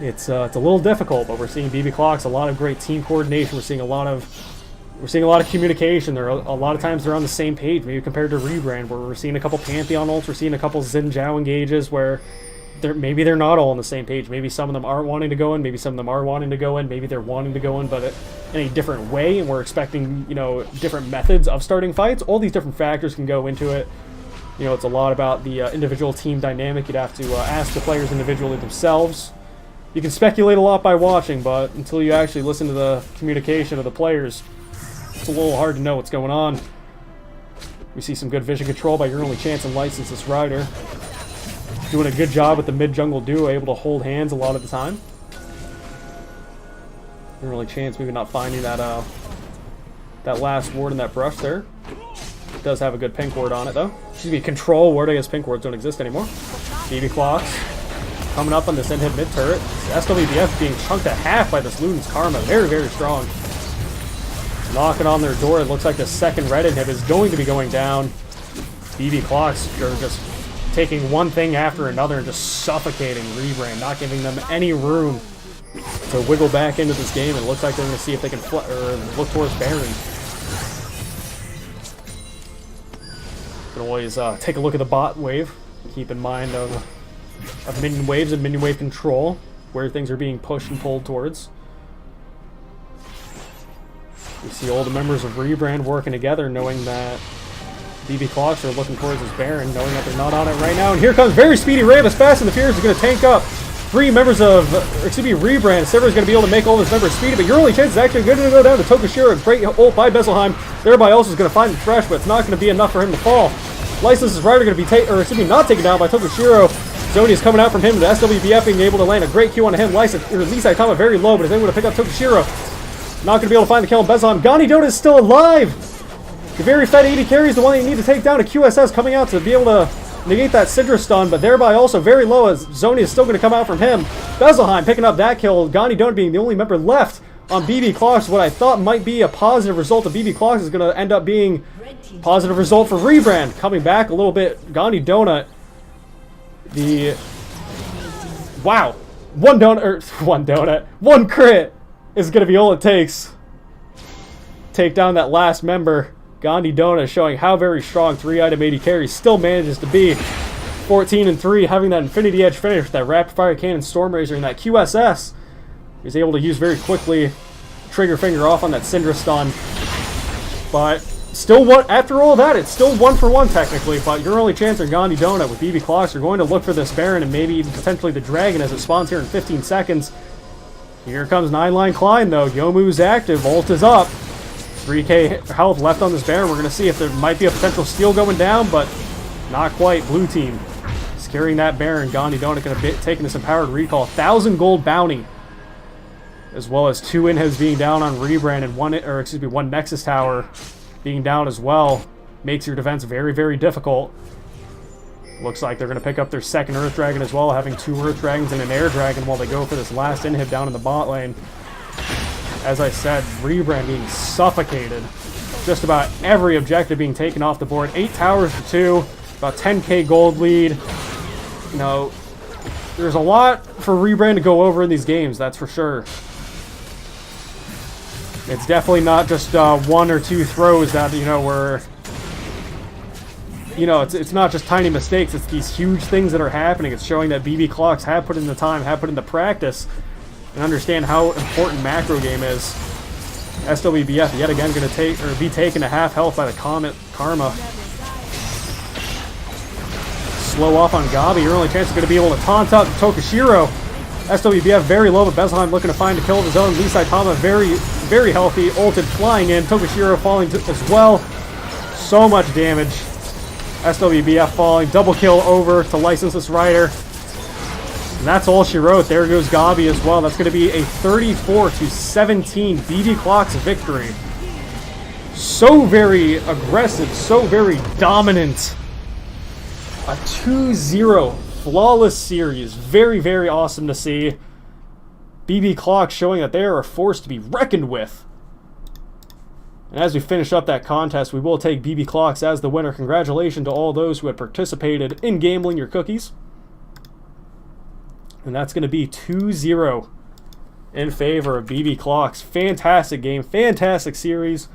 [SPEAKER 1] It's a little difficult, but we're seeing BB Clocks, a lot of great team coordination. We're seeing a lot of communication. A lot of times they're on the same page, maybe compared to Rebrand, where we're seeing a couple Pantheon ults, we're seeing a couple Xin Zhao engages where maybe they're not all on the same page. Maybe some of them aren't wanting to go in, maybe some of them are wanting to go in, maybe they're wanting to go in, but in a different way, and we're expecting, you know, different methods of starting fights. All these different factors can go into it. You know, it's a lot about the individual team dynamic. You'd have to ask the players individually themselves. You can speculate a lot by watching, but until you actually listen to the communication of the players, it's a little hard to know what's going on. We see some good vision control by Your Only Chance and Licensed Rider. Doing a good job with the mid-jungle duo, able to hold hands a lot of the time. Your Only Chance maybe not finding that last ward in that brush there. It does have a good pink ward on it, though. Excuse me, control ward. I guess pink wards don't exist anymore. BB Clocks coming up on this inhib mid turret. SWBF being chunked at half by this Luden's Karma. Very, very strong. Knocking on their door. It looks like the second red inhib is going to be going down. BB Clocks are just taking one thing after another and just suffocating Rebrand, not giving them any room to wiggle back into this game. It looks like they're going to see if they can look towards Baron. You can always take a look at the bot wave. Keep in mind of minion waves and minion wave control, where things are being pushed and pulled towards. You see all the members of Rebrand working together, knowing that BB Clocks are looking towards his Baron, knowing that they're not on it right now. And here comes very speedy ReB, Fast and the Furious is going to tank up 3 members of, Rebrand. Sever's going to be able to make all his members speedy, but Your Only Chance is actually going to go down to Tokushiro. Great ult by Besselheim, thereby also is going to find the Thresh, but it's not going to be enough for him to fall. Licensed Rider going to be not taken down by Tokushiro. Zoni is coming out from him, the SWBF being able to land a great Q on him. Lisa Itama very low, but is able to pick up Tokushiro. Not going to be able to find the kill on Besselheim. Gandhi Donut is still alive! The very fat 80 carry is the one that you need to take down. A QSS coming out to be able to negate that Syndra stun, but thereby also very low as Zoni is still going to come out from him. Besselheim picking up that kill. Gandhi Donut being the only member left on BB Clocks. What I thought might be a positive result of BB Clocks is going to end up being a positive result for Rebrand. Coming back a little bit, Gandhi Donut. Wow. One crit is going to be all it takes. Take down that last member. Gandhi Donut showing how very strong 3-item 80 carry still manages to be. 14-3, having that Infinity Edge finish with that Rapid Fire Cannon Storm Razor and that QSS. He's able to use very quickly. Trigger finger off on that Syndra stun. But still, after all that, it's still 1-for-1 technically. But Your Only Chance and Gandhi Donut with BB Clocks are going to look for this Baron and maybe even potentially the Dragon as it spawns here in 15 seconds. Here comes 9-line Klein though. Yomu's active. Ult is up. 3k health left on this Baron. We're going to see if there might be a potential steal going down, but not quite. Blue team securing that Baron. Gandhi Donut going to be taking this empowered recall. 1,000 gold bounty, as well as 2 inhibs being down on Rebrand and one Nexus tower being down as well. Makes your defense very, very difficult. Looks like they're going to pick up their second Earth Dragon as well, having 2 Earth Dragons and an Air Dragon while they go for this last inhib down in the bot lane. As I said, Rebrand being suffocated. Just about every objective being taken off the board. 8 towers to 2, about 10k gold lead. You know, there's a lot for Rebrand to go over in these games, that's for sure. It's definitely not just 1 or 2 throws that, you know, were... You know, it's not just tiny mistakes, it's these huge things that are happening. It's showing that BB Clocks have put in the time, have put in the practice, and understand how important macro game is. SWBF yet again going to be taken to half health by the Karma. Slow off on Gabi. Your only chance is going to be able to taunt up Tokushiro. SWBF very low, but Besselheim looking to find a kill of his own. Lee Saitama very, very healthy. Ulted flying in. Tokushiro falling as well. So much damage. SWBF falling. Double kill over to Licensed Rider. And that's all she wrote. There goes Gabi as well. That's going to be a 34-17 BB Clocks victory. So very aggressive, so very dominant. A 2-0 flawless series. Very, very awesome to see. BB Clocks showing that they are a force to be reckoned with. And as we finish up that contest, we will take BB Clocks as the winner. Congratulations to all those who had participated in gambling your cookies. And that's going to be 2-0 in favor of BB Clocks. Fantastic game, fantastic series.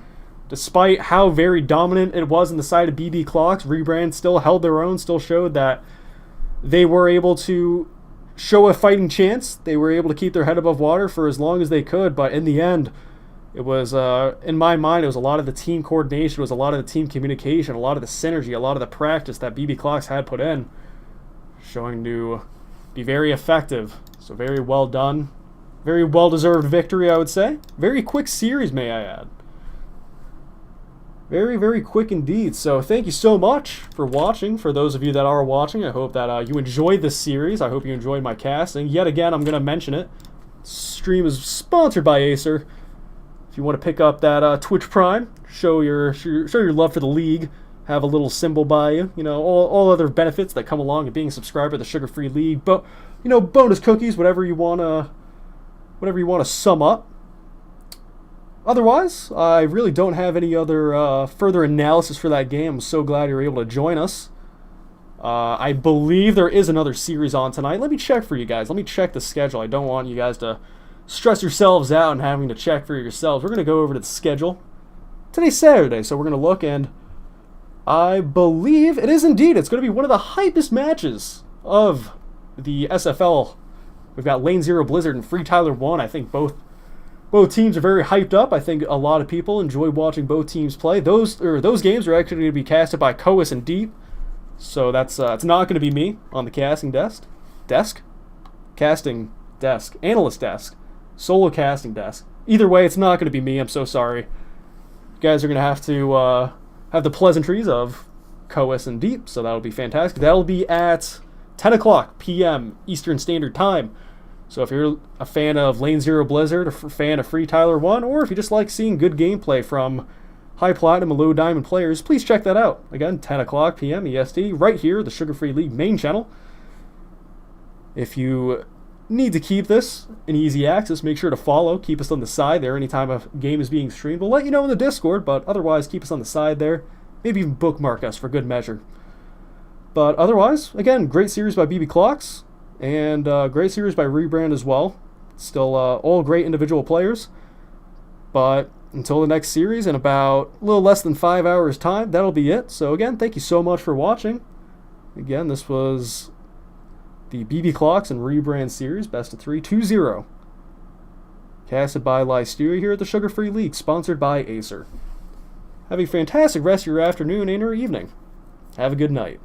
[SPEAKER 1] Despite how very dominant it was in the side of BB Clocks, Rebrand still held their own, still showed that they were able to show a fighting chance. They were able to keep their head above water for as long as they could, but in the end, it was, in my mind, it was a lot of the team coordination, it was a lot of the team communication, a lot of the synergy, a lot of the practice that BB Clocks had put in, showing to be very effective. So very well done. Very well-deserved victory, I would say. Very quick series, may I add. Very, very quick indeed. So thank you so much for watching. For those of you that are watching, I hope that you enjoyed this series. I hope you enjoyed my casting. Yet again, I'm going to mention it. Stream is sponsored by Acer. If you want to pick up that Twitch Prime, show your love for the league, have a little symbol by you, you know, all other benefits that come along with being a subscriber to the Sugar-Free League, but you know, bonus cookies, whatever you want to sum up. Otherwise, I really don't have any other further analysis for that game. I'm so glad you were able to join us. I believe there is another series on tonight. Let me check for you guys. Let me check the schedule. I don't want you guys to stress yourselves out and having to check for yourselves. We're going to go over to the schedule. Today's Saturday, so we're going to look, and I believe it is indeed. It's going to be one of the hypest matches of the SFL. We've got Lane Zero Blizzard and Free Tyler 1. I think both teams are very hyped up. I think a lot of people enjoy watching both teams play. Those games are actually going to be casted by Coas and Deep. So that's it's not going to be me on the casting desk. Casting desk. Analyst desk. Solo casting desk. Either way, it's not going to be me. I'm so sorry. You guys are going to have the pleasantries of Coas and Deep, so that'll be fantastic. That'll be at 10 o'clock p.m. Eastern Standard Time. So if you're a fan of Lane Zero Blizzard, a fan of Free Tyler 1, or if you just like seeing good gameplay from high platinum and low diamond players, please check that out. Again, 10 o'clock p.m. EST, right here, the Sugar-Free League main channel. If you need to keep this in easy access, make sure to follow. Keep us on the side there anytime a game is being streamed. We'll let you know in the Discord, but otherwise, keep us on the side there. Maybe even bookmark us for good measure. But otherwise, again, great series by BB Clocks, and great series by Rebrand as well. Still all great individual players. But until the next series in about a little less than 5 hours' time, that'll be it. So again, thank you so much for watching. Again, this was the BB Clocks and Rebrand series, best of 3, 2-0. Casted by Lysteria here at the Sugar-Free League, sponsored by Acer. Have a fantastic rest of your afternoon and your evening. Have a good night.